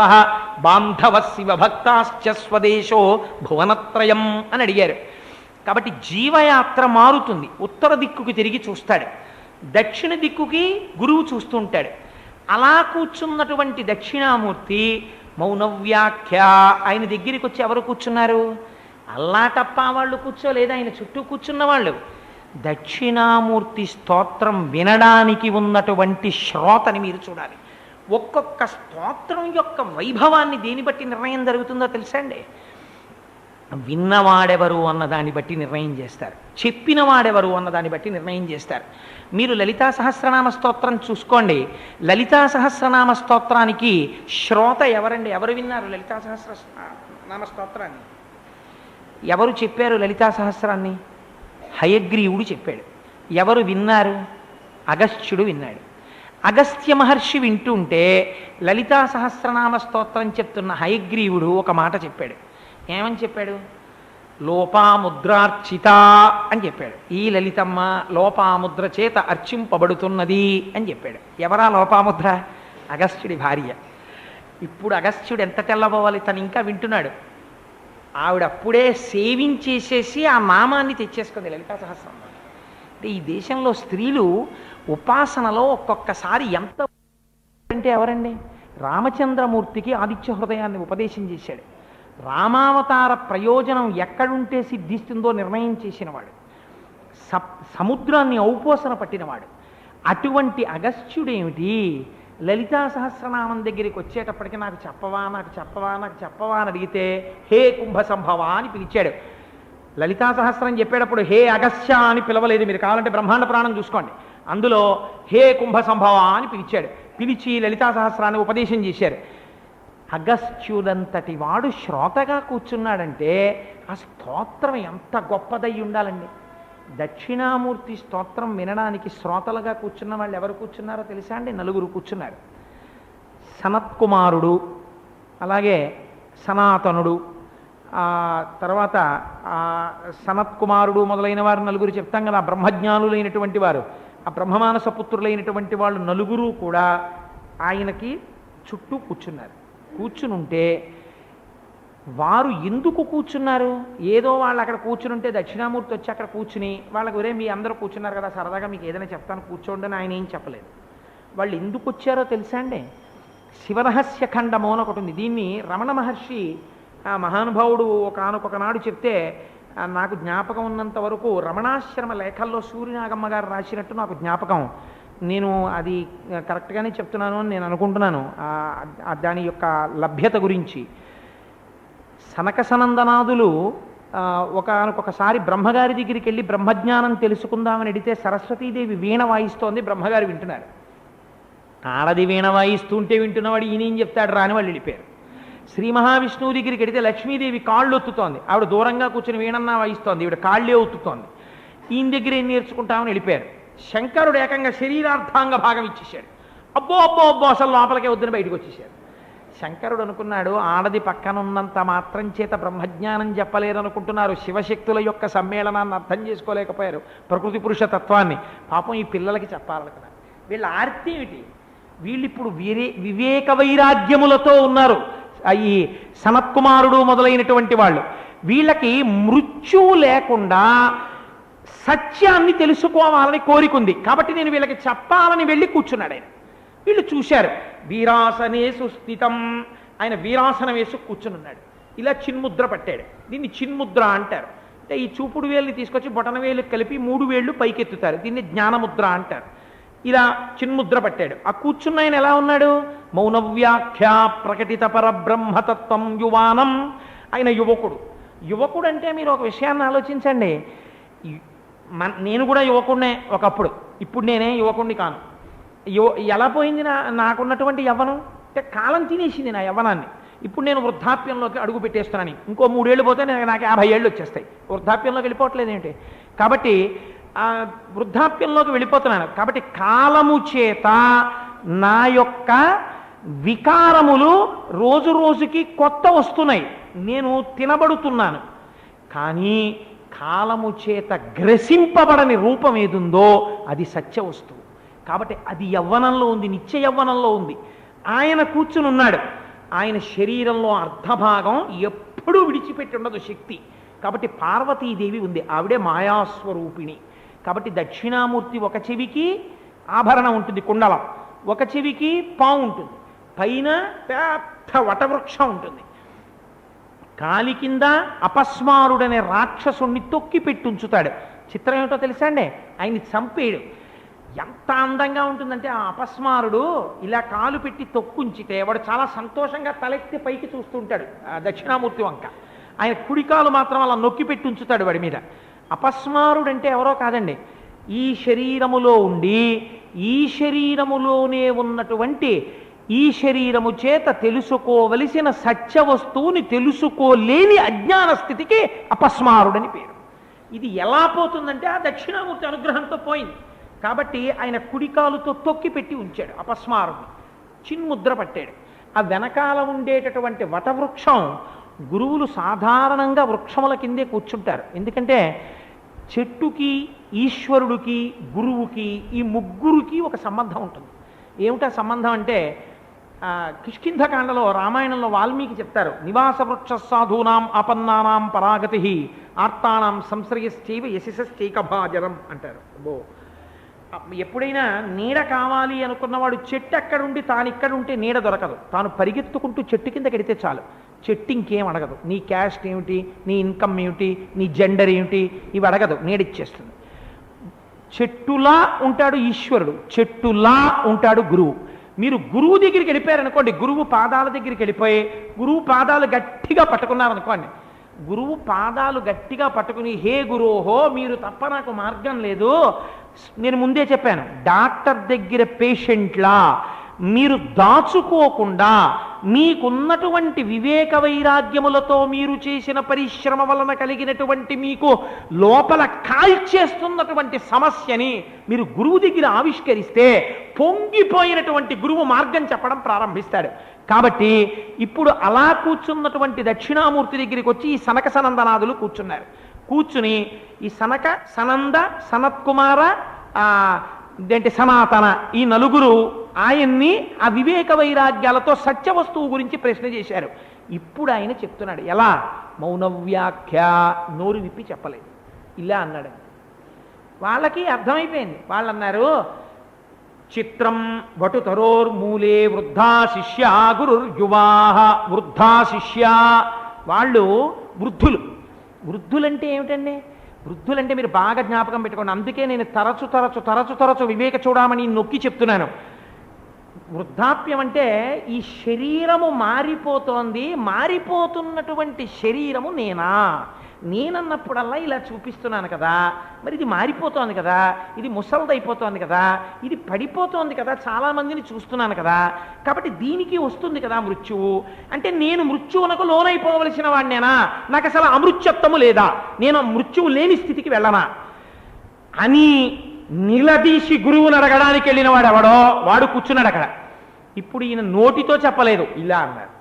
[SPEAKER 1] బాంధవ శివ భక్తాశ్చ స్వదేశో భువనత్రయం అని అడిగారు. కాబట్టి జీవయాత్ర మారుతుంది. ఉత్తర దిక్కుకి తిరిగి చూస్తాడు, దక్షిణ దిక్కుకి గురువు చూస్తూ ఉంటాడు. అలా కూర్చున్నటువంటి దక్షిణామూర్తి మౌనవ్యాఖ్య. ఆయన దగ్గరికి వచ్చి ఎవరు కూర్చున్నారు? అల్లాటప్ప వాళ్ళు కూర్చోలేదు, ఆయన చుట్టూ కూర్చున్న వాళ్ళు. దక్షిణామూర్తి స్తోత్రం వినడానికి ఉన్నటువంటి శ్రోతని మీరు చూడాలి. ఒక్కొక్క స్తోత్రం యొక్క వైభవాన్ని దేని బట్టి నిర్ణయం జరుగుతుందో తెలుసా అండి? విన్నవాడెవరు అన్నదాన్ని బట్టి నిర్ణయం చేస్తారు, చెప్పినవాడెవరు అన్నదాన్ని బట్టి నిర్ణయం చేస్తారు. మీరు లలితా సహస్రనామ స్తోత్రం చూసుకోండి. లలితా సహస్రనామ స్తోత్రానికి శ్రోత ఎవరండి? ఎవరు విన్నారు లలితా సహస్రనామ స్తోత్రాన్ని? ఎవరు చెప్పారు లలితా సహస్రాన్ని? హయగ్రీవుడు చెప్పాడు. ఎవరు విన్నారు? అగస్త్యుడు విన్నాడు. అగస్త్య మహర్షి వింటుంటే లలితా సహస్రనామ స్తోత్రం చెప్తున్న హయగ్రీవుడు ఒక మాట చెప్పాడు. ఏమని చెప్పాడు? లోపాముద్రార్చిత అని చెప్పాడు. ఈ లలితమ్మ లోపాముద్ర చేత అర్చింపబడుతున్నది అని చెప్పాడు. ఎవరా లోపాముద్ర? అగస్త్యుడి భార్య. ఇప్పుడు అగస్త్యుడు ఎంత తెల్లబోవాలి, తను ఇంకా వింటున్నాడు. ఆవిడ అప్పుడే సేవించేసేసి ఆ నామాన్ని తెచ్చేసుకుంది లలితా సహస్రంలో. అంటే ఈ దేశంలో స్త్రీలు ఉపాసనలో ఒక్కొక్కసారి ఎంత అంటే ఎవరండి? రామచంద్రమూర్తికి ఆదిత్య హృదయాన్ని ఉపదేశం చేశాడు. రామావతార ప్రయోజనం ఎక్కడుంటే సిద్ధిస్తుందో నిర్ణయం చేసినవాడు, సముద్రాన్ని ఔపోసన పట్టినవాడు. అటువంటి అగస్త్యుడేమిటి లలితా సహస్రనామం దగ్గరికి వచ్చేటప్పటికి నాకు చెప్పవా నాకు చెప్పవా నాకు చెప్పవా అని అడిగితే హే కుంభ సంభవ అని పిలిచాడు. లలితా సహస్రం చెప్పేటప్పుడు హే అగస్త్య అని పిలవలేదు. మీరు కావాలంటే బ్రహ్మాండ పురాణం చూసుకోండి, అందులో హే కుంభ సంభవ అని పిలిచాడు. పిలిచి లలితా సహస్రాన్ని ఉపదేశం చేశారు. అగస్త్యుడంతటి వాడు శ్రోతగా కూర్చున్నాడంటే ఆ స్తోత్రం ఎంత గొప్పదై ఉండాలండి. దక్షిణామూర్తి స్తోత్రం వినడానికి శ్రోతలుగా కూర్చున్న వాళ్ళు ఎవరు కూర్చున్నారో తెలుసా అండి? నలుగురు కూర్చున్నారు. సనత్కుమారుడు, అలాగే సనాతనుడు, తర్వాత సనత్కుమారుడు మొదలైన వారు నలుగురు చెప్తాం కదా, బ్రహ్మజ్ఞానులైనటువంటి వారు, ఆ బ్రహ్మమానస పుత్రులైనటువంటి వాళ్ళు నలుగురు కూడా ఆయనకి చుట్టూ కూర్చున్నారు. కూర్చునుంటే వారు ఎందుకు కూర్చున్నారు? ఏదో వాళ్ళు అక్కడ కూర్చునుంటే దక్షిణామూర్తి వచ్చి అక్కడ కూర్చుని వాళ్ళకి ఒరే మీ అందరూ కూర్చున్నారు కదా సరదాగా మీకు ఏదైనా చెప్తాను కూర్చోండి అని ఆయన ఏం చెప్పలేదు. వాళ్ళు ఎందుకు వచ్చారో తెలుసా అండి? శివరహస్య ఖండము అని ఒకటి ఉంది. దీన్ని రమణ మహర్షి ఆ మహానుభావుడు ఒకనొకనాడు చెప్తే నాకు జ్ఞాపకం ఉన్నంత వరకు రమణాశ్రమ లేఖల్లో సూర్యనాగమ్మ గారు రాసినట్టు నాకు జ్ఞాపకం. నేను అది కరెక్ట్గానే చెప్తున్నాను అని నేను అనుకుంటున్నాను దాని యొక్క లభ్యత గురించి. సనక సనందనాదులు ఒకసారి బ్రహ్మగారి దగ్గరికి వెళ్ళి బ్రహ్మజ్ఞానం తెలుసుకుందామని అడిగితే సరస్వతీదేవి వీణ వాయిస్తోంది, బ్రహ్మగారు వింటున్నారు. ఆడది వీణ వాయిస్తుంటే వింటున్నవాడు ఈయనేం చెప్తాడు రాని వాళ్ళు వెళ్ళిపోయారు. శ్రీ మహావిష్ణువు దగ్గరికి వెడితే లక్ష్మీదేవి కాళ్ళు ఒత్తుతోంది, ఆవిడ దూరంగా కూర్చుని వీణన్నా వాయిస్తోంది, ఈవిడ కాళ్ళే ఒత్తుతోంది. ఈయన దగ్గర ఏం నేర్చుకుంటామని వెళ్ళిపోయారు. శంకరుడు ఏకంగా శరీరార్థాంగ భాగం ఇచ్చేశాడు. అబ్బో అబ్బో అబ్బో అసలు లోపలికే వద్దని బయటకు వచ్చేసాడు. శంకరుడు అనుకున్నాడు, ఆడది పక్కన ఉన్నంత మాత్రం చేత బ్రహ్మజ్ఞానం చెప్పలేరనుకుంటున్నారు, శివశక్తుల యొక్క సమ్మేళనాన్ని అర్థం చేసుకోలేకపోయారు, ప్రకృతి పురుష తత్వాన్ని. పాపం ఈ పిల్లలకి చెప్పాలనుకున్నారు. వీళ్ళ ఆర్తి ఏమిటి? వీళ్ళు ఇప్పుడు వివేక వైరాగ్యములతో ఉన్నారు. ఈ సనత్కుమారుడు మొదలైనటువంటి వాళ్ళు. వీళ్ళకి మృత్యువు లేకుండా సత్యాన్ని తెలుసుకోవాలని కోరికుంది. కాబట్టి నేను వీళ్ళకి చెప్పాలని వెళ్ళి కూర్చున్నాడు ఆయన. వీళ్ళు చూశారు. వీరాసనే సుస్థితం, ఆయన వీరాసనం వేసి కూర్చునున్నాడు. ఇలా చిన్ముద్ర పట్టాడు. దీన్ని చిన్ముద్ర అంటారు. అంటే ఈ చూపుడు వేలుని తీసుకొచ్చి బొటన వేలు కలిపి 3 వేళ్ళు పైకెత్తుతారు. దీన్ని జ్ఞానముద్ర అంటారు. ఇలా చిన్ముద్ర పట్టాడు. ఆ కూర్చున్న ఆయన ఎలా ఉన్నాడు? మౌనవ్యాఖ్యా ప్రకటిత పరబ్రహ్మతత్వం యువానం. ఆయన యువకుడు. యువకుడు అంటే మీరు ఒక విషయాన్ని ఆలోచించండి. నేను కూడా యువకుడినే ఒకప్పుడు, ఇప్పుడు నేనే యువకుడిని కాను. ఎలా పోయింది నాకున్నటువంటి యవ్వనం? అంటే కాలం తినేసింది నా యవ్వనాన్ని. ఇప్పుడు నేను వృద్ధాప్యంలోకి అడుగు పెట్టేస్తున్నాను. ఇంకో 3 ఏళ్ళు పోతే నాకు 50 ఏళ్ళు వచ్చేస్తాయి. వృద్ధాప్యంలోకి వెళ్ళిపోవట్లేదు ఏంటి? కాబట్టి వృద్ధాప్యంలోకి వెళ్ళిపోతున్నాను. కాబట్టి కాలము చేత నా యొక్క వికారములు రోజు రోజుకి కొత్త వస్తున్నాయి. నేను తినబడుతున్నాను. కానీ కాలము చేత గ్రసింపబడని రూపం ఏదుందో అది సత్య వస్తువు. కాబట్టి అది యవ్వనంలో ఉంది, నిత్య యవ్వనంలో ఉంది. ఆయన కూర్చుని ఉన్నాడు. ఆయన శరీరంలో అర్ధభాగం ఎప్పుడూ విడిచిపెట్టి ఉండదు శక్తి. కాబట్టి పార్వతీదేవి ఉంది, ఆవిడే మాయాస్వరూపిణి. కాబట్టి దక్షిణామూర్తి ఒక చెవికి ఆభరణం ఉంటుంది, కుండలం, ఒక చెవికి పాము ఉంటుంది, పైన పెద్ద వటవృక్షం ఉంటుంది, కాలి కింద అపస్మారుడనే రాక్షసుణ్ణి తొక్కి పెట్టి ఉంచుతాడు. చిత్రం ఏమిటో తెలుసా అండి? ఆయన్ని చంపేయడు. ఎంత అందంగా ఉంటుందంటే ఆ అపస్మారుడు ఇలా కాలు పెట్టి తొక్కుంచితే వాడు చాలా సంతోషంగా తలెత్తి పైకి చూస్తుంటాడు దక్షిణామూర్తి వంక. ఆయన కుడికాలు మాత్రం అలా నొక్కి పెట్టి ఉంచుతాడు వాడి మీద. అపస్మారుడు అంటే ఎవరో కాదండి, ఈ శరీరములో ఉండి ఈ శరీరములోనే ఉన్నటువంటి ఈ శరీరము చేత తెలుసుకోవలసిన సత్య వస్తువుని తెలుసుకోలేని అజ్ఞాన స్థితికి అపస్మారుడని పేరు. ఇది ఎలా పోతుందంటే ఆ దక్షిణామూర్తి అనుగ్రహంతో పోయింది. కాబట్టి ఆయన కుడికాలుతో తొక్కి పెట్టి ఉంచాడు అపస్మారుడిని, చిన్ముద్ర పట్టాడు. ఆ వెనకాల ఉండేటటువంటి వటవృక్షం, గురువులు సాధారణంగా వృక్షముల కిందే కూర్చుంటారు. ఎందుకంటే చెట్టుకి, ఈశ్వరుడికి, గురువుకి, ఈ ముగ్గురికి ఒక సంబంధం ఉంటుంది. ఏమిటా సంబంధం అంటే కిష్కింధకాండలో రామాయణంలో వాల్మీకి చెప్తారు, నివాస వృక్ష సాధూనాం ఆపన్నానాం పరాగతి ఆర్తానాం సంశ్రయశ్చైవ యశశ్చైకభాజనం అంటారు. ఎప్పుడైనా నీడ కావాలి అనుకున్నవాడు చెట్టు అక్కడుండి తాను ఇక్కడ ఉంటే నీడ దొరకదు. తాను పరిగెత్తుకుంటూ చెట్టు కింద కడితే చాలు, చెట్టు ఇంకేం అడగదు. నీ క్యాస్ట్ ఏమిటి, నీ ఇన్కమ్ ఏమిటి, నీ జెండర్ ఏమిటి, ఇవి అడగదు, నీడిచ్చేస్తుంది. చెట్టులా ఉంటాడు ఈశ్వరుడు, చెట్టులా ఉంటాడు గురువు. మీరు గురువు దగ్గరికి వెళ్ళిపోయారనుకోండి, గురువు పాదాల దగ్గరికి వెళ్ళిపోయి గురువు పాదాలు గట్టిగా పట్టుకున్నారనుకోండి, గురువు పాదాలు గట్టిగా పట్టుకుని హే గురోహో మీరు తప్ప నాకు మార్గం లేదు. నేను ముందే చెప్పాను, డాక్టర్ దగ్గర పేషెంట్లా మీరు దాచుకోకుండా మీకున్నటువంటి వివేక వైరాగ్యములతో మీరు చేసిన పరిశ్రమ వలన కలిగినటువంటి మీకు లోపల కాల్చేస్తున్నటువంటి సమస్యని మీరు గురువు దగ్గర ఆవిష్కరిస్తే పొంగిపోయినటువంటి గురువు మార్గం చెప్పడం ప్రారంభిస్తాడు. కాబట్టి ఇప్పుడు అలా కూర్చున్నటువంటి దక్షిణామూర్తి దగ్గరికి వచ్చి ఈ సనక సనందనాదులు కూర్చున్నారు. కూర్చుని ఈ సనక, సనంద, సనత్కుమార, ఇదేంటి సనాతన, ఈ నలుగురు ఆయన్ని ఆ వివేక వైరాగ్యాలతో సత్య వస్తువు గురించి ప్రశ్న చేశారు. ఇప్పుడు ఆయన చెప్తున్నాడు ఎలా? మౌనవ్యాఖ్య, నోరు విప్పి చెప్పలేదు, ఇలా అన్నాడు. వాళ్ళకి అర్థమైపోయింది. వాళ్ళు అన్నారు, చిత్రం వటుతరోర్మూలే వృద్ధా శిష్యా గురుర్యువా. వృద్ధా శిష్య వాళ్ళు వృద్ధులు. వృద్ధులంటే ఏమిటండి? వృద్ధులంటే మీరు బాగా జ్ఞాపకం పెట్టుకోండి. అందుకే నేను తరచు వివేక చూడమని నొక్కి చెప్తున్నాను. వృద్ధాప్యం అంటే ఈ శరీరము మారిపోతోంది, మారిపోతున్నటువంటి శరీరము నేనన్నప్పుడల్లా ఇలా చూపిస్తున్నాను కదా, మరి ఇది మారిపోతోంది కదా, ఇది ముసలిదైపోతోంది కదా, ఇది పడిపోతోంది కదా, చాలామందిని చూస్తున్నాను కదా, కాబట్టి దీనికి వస్తుంది కదా మృత్యువు. అంటే నేను మృత్యువునకు లోనైపోవలసిన వాడినేనా? నాకు అసలు అమృత్యత్వము లేదా? నేను మృత్యువు లేని స్థితికి వెళ్ళనా అని నిలదీసి గురువుని అడగడానికి వెళ్ళిన వాడు ఎవడో వాడు కూర్చున్నాడు అక్కడ. ఇప్పుడు ఈయన నోటితో చెప్పలేదు, ఇలా అన్నారు.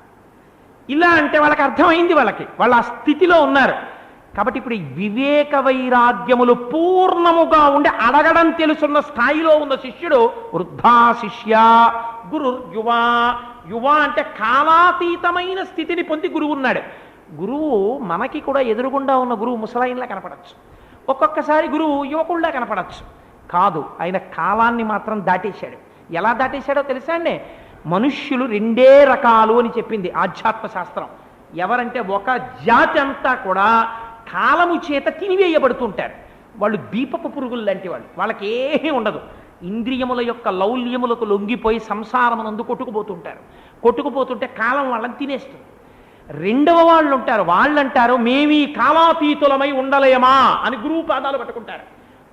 [SPEAKER 1] ఇలా అంటే వాళ్ళకి అర్థమైంది, వాళ్ళు ఆ స్థితిలో ఉన్నారు. కాబట్టి ఇప్పుడు ఈ వివేక వైరాగ్యములు పూర్ణముగా ఉండి అడగడం తెలుసున్న స్థాయిలో ఉన్న శిష్యుడు వృద్ధా శిష్య గురు యువ అంటే కాలాతీతమైన స్థితిని పొంది గురువు ఉన్నాడు. గురువు మనకి కూడా ఎదురుగుండా ఉన్న గురువు ముసలాయిన్లా కనపడచ్చు, ఒక్కొక్కసారి గురువు యువకుల్లా కనపడచ్చు. కాదు, ఆయన కాలాన్ని మాత్రం దాటేశాడు. ఎలా దాటేశాడో తెలుసా అండి? మనుష్యులు రెండే రకాలు అని చెప్పింది ఆధ్యాత్మ శాస్త్రం. ఎవరంటే ఒక జాతి అంతా కూడా కాలము చేత తినివేయబడుతుంటారు. వాళ్ళు దీపపు పురుగులు లాంటి వాళ్ళు, వాళ్ళకి ఏమీ ఉండదు. ఇంద్రియముల యొక్క లౌల్యములకు లొంగిపోయి సంసారమునందు కొట్టుకుపోతుంటే కాలం వాళ్ళని తినేస్తుంది. రెండవ వాళ్ళు ఉంటారు, వాళ్ళంటారు మేమీ కాలాతీతులమై ఉండలేమా అని గురువు పాదాలు పట్టుకుంటారు.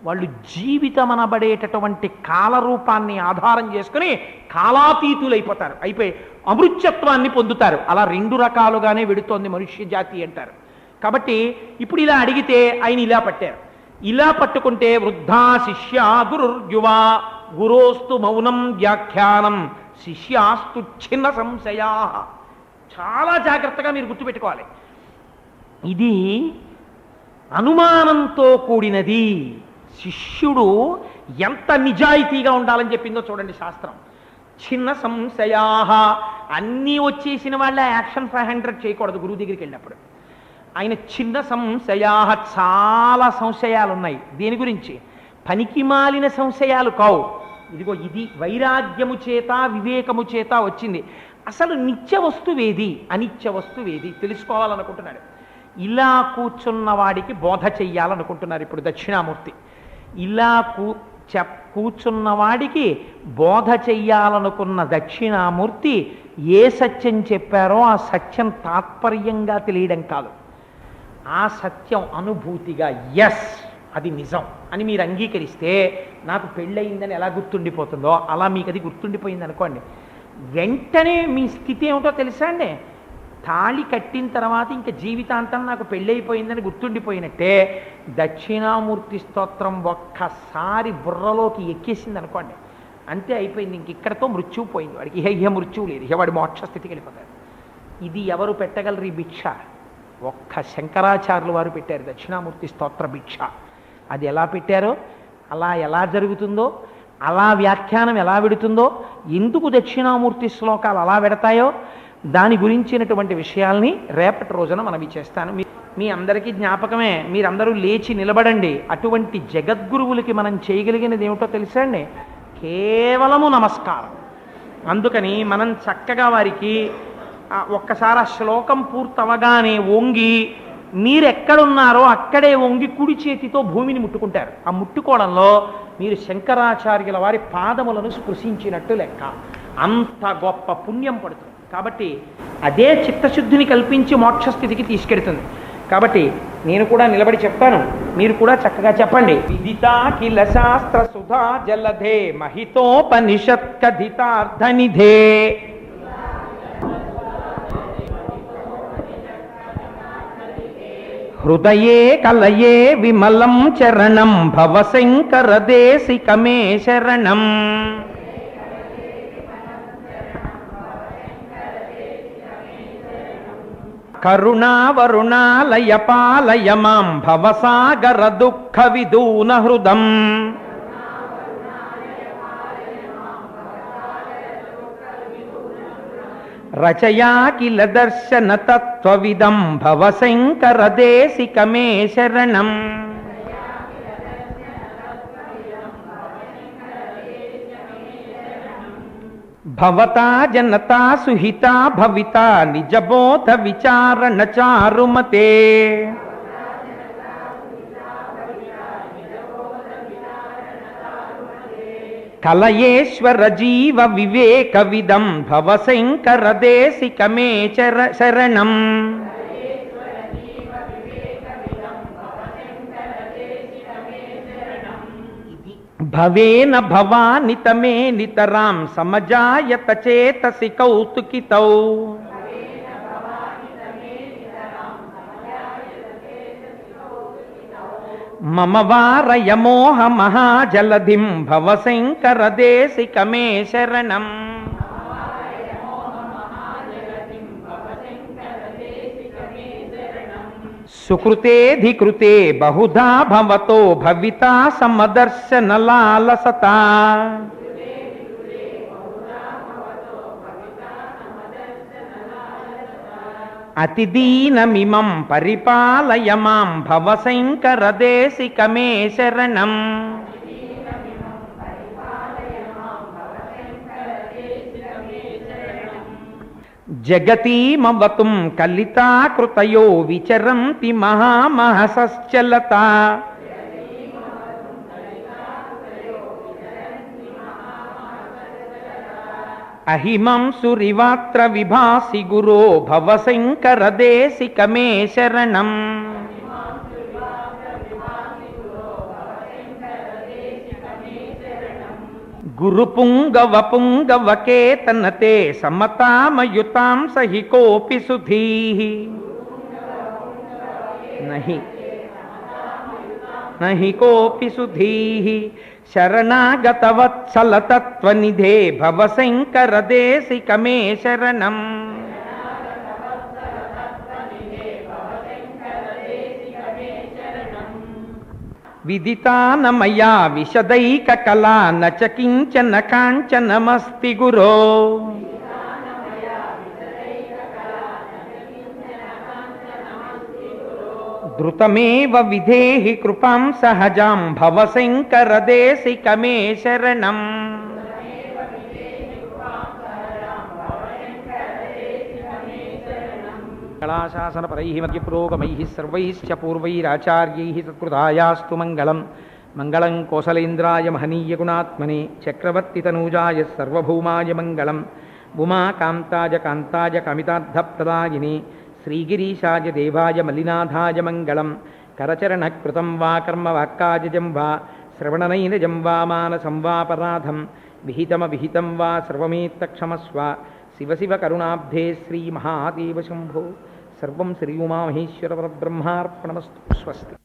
[SPEAKER 1] వాళ్ళు జీవితం అనబడేటటువంటి కాలరూపాన్ని ఆధారం చేసుకుని కాలాతీతులైపోతారు, అయిపోయి అమృత్యత్వాన్ని పొందుతారు. అలా రెండు రకాలుగానే వెడుతోంది మనుష్య జాతి అంటారు. కాబట్టి ఇప్పుడు ఇలా అడిగితే ఆయన ఇలా పట్టారు. ఇలా పట్టుకుంటే వృద్ధా శిష్య గురుర్యువ గురోస్తు మౌనం వ్యాఖ్యానం శిష్యాస్తు చిన్న సంశయా. చాలా జాగ్రత్తగా మీరు గుర్తుపెట్టుకోవాలి. ఇది అనుమానంతో కూడినది. శిష్యుడు ఎంత నిజాయితీగా ఉండాలని చెప్పిందో చూడండి శాస్త్రం. చిన్న సంశయా, అన్నీ వచ్చేసిన వాళ్ళ యాక్షన్ 500 చేయకూడదు గురువు దగ్గరికి వెళ్ళినప్పుడు. ఆయన చిన్న సంశయా, చాలా సంశయాలు ఉన్నాయి. దేని గురించి? పనికి మాలిన సంశయాలు కావు. ఇదిగో ఇది వైరాగ్యము చేత వివేకము చేత వచ్చింది. అసలు నిత్య వస్తువేది అనిత్య వస్తువేది తెలుసుకోవాలనుకుంటున్నాడు. ఇలా కూర్చున్న వాడికి బోధ చెయ్యాలనుకుంటున్నారు ఇప్పుడు దక్షిణామూర్తి. ఇలా కూర్చున్న వాడికి బోధ చెయ్యాలనుకున్న దక్షిణామూర్తి ఏ సత్యం చెప్పారో ఆ సత్యం తాత్పర్యంగా తెలియడం కాదు, ఆ సత్యం అనుభూతిగా ఎస్ అది నిజం అని మీరు అంగీకరిస్తే నాకు పెళ్ళయిందని ఎలా గుర్తుండిపోతుందో అలా మీకు అది గుర్తుండిపోయింది అనుకోండి. వెంటనే మీ స్థితి ఏమిటో తెలుసా అండి? తాళి కట్టిన తర్వాత ఇంకా జీవితాంతం నాకు పెళ్ళైపోయిందని గుర్తుండిపోయినట్టే దక్షిణామూర్తి స్తోత్రం ఒక్కసారి బుర్రలోకి ఎక్కేసింది అనుకోండి, అంతే అయిపోయింది. ఇంక ఇక్కడతో మృత్యువు పోయింది వాడికి. ఇహ మృత్యువు లేదు, ఇహ వాడి మోక్ష స్థితికి వెళ్ళిపోతాడు. ఇది ఎవరు పెట్టగలరు ఈ భిక్ష? ఒక్క శంకరాచార్యులు వారు పెట్టారు దక్షిణామూర్తి స్తోత్ర భిక్ష. అది ఎలా పెట్టారో, అలా ఎలా జరుగుతుందో, అలా వ్యాఖ్యానం ఎలా వెడుతుందో, ఎందుకు దక్షిణామూర్తి శ్లోకాలు అలా వెడతాయో దాని గురించినటువంటి విషయాల్ని రేపటి రోజున మనం చేస్తాను. మీ అందరికీ జ్ఞాపకమే, మీరందరూ లేచి నిలబడండి. అటువంటి జగద్గురువులకి మనం చేయగలిగినది ఏమిటో తెలుసా అండి? కేవలము నమస్కారం. అందుకని మనం చక్కగా వారికి ఒక్కసారి ఆ శ్లోకం పూర్తవగానే వంగి మీరెక్కడున్నారో అక్కడే వంగి కుడి చేతితో భూమిని ముట్టుకుంటారు. ఆ ముట్టుకోవడంలో మీరు శంకరాచార్యుల వారి పాదములను స్పృశించినట్టు లెక్క. అంత గొప్ప పుణ్యం పడుతుంది. కాబట్టి అదే చిత్తశుద్ధిని కల్పించి మోక్షస్థితికి తీసుకెడుతుంది. కాబట్టి నేను కూడా నిలబడి చెప్తాను, మీరు కూడా చక్కగా చెప్పండి. విదితాఖిల శాస్త్ర సుధా జలధే మహితోపనిషత్ కథితార్థనిధే హృదయే కలయే విమలం చరణం భవశంకర దేశికమే శరణం. కరుణావరుణాలయ పాలయ మాం భవసాగర దుఃఖ విదూన హృదం. రచయా కిల దర్శన తత్వవిదం భవశంకర దేశికమే శరణం. భవతా జనతా సుహితా భవితా నిజబోధ విచారణ చారుమతే కలయేశ్వర జీవ వివేక విదం భవశంకర దేశికమే శరణం. భవేన భవాని తమే నితరాం సమజాయత చేతసి కౌతుకితౌ. మమ వారయ మోహ మహాజలధిం భవశంకర దేశికమే శరణం. సుకృతేధికృతే బహుధా భవతో భవితా సమదర్శన లాలసతా. అతిదీనమిమం పరిపాలయ మాం భవశంకర దేశికమే శరణం. జగతీమవతుం కలితాకృతయో విచరంతి మహామహసశ్చలతా. అహిమం సురివాత్ర విభాసి గురో భవశంకర దేశికమే శరణం. గురు పుంగవ పుంగవకేతనతే సమతామయుతాం సహి కోపి సుధీః. నహి కోపి సుధీః శరణాగతవత్సల తత్వనిధే భవశంకర దేశికమే శరణం. విదితానమయా విశదైక కళా నచ కించన కాంచనమస్తి గురో. ధృతమేవ విధేహి కృపాం సహజాం భవశంకర దేశికమే శరణం. కళాశాసనపరైః మధ్యపురోగమైః సర్వైశ్చ పూర్వైరాచార్యైః సత్కృతాయాస్తు మంగళం. మంగళం కోసలేంద్రాయ మహనీయ గుణాత్మనే చక్రవర్తితనూజాయ సర్వభౌమాయ మంగళం. ఉమాకాంతాయ కాంతాయ కమితార్థప్రదాయినే శ్రీగిరీశాయ దేవాయ మలినాథాయ మంగళం. కరచరణకృతం వా కర్మ వాక్కాజం వా శ్రవణనైనజం వా మానసం వాపరాధం విహితమవిహితం వా సర్వమేత్తక్షమస్వ. శివ శివ కరుణాబ్ధే శ్రీ మహాదేవ శంభో. సర్వం శ్రీ ఉమామహేశ్వర పరబ్రహ్మార్పణమస్తు. స్వస్తి.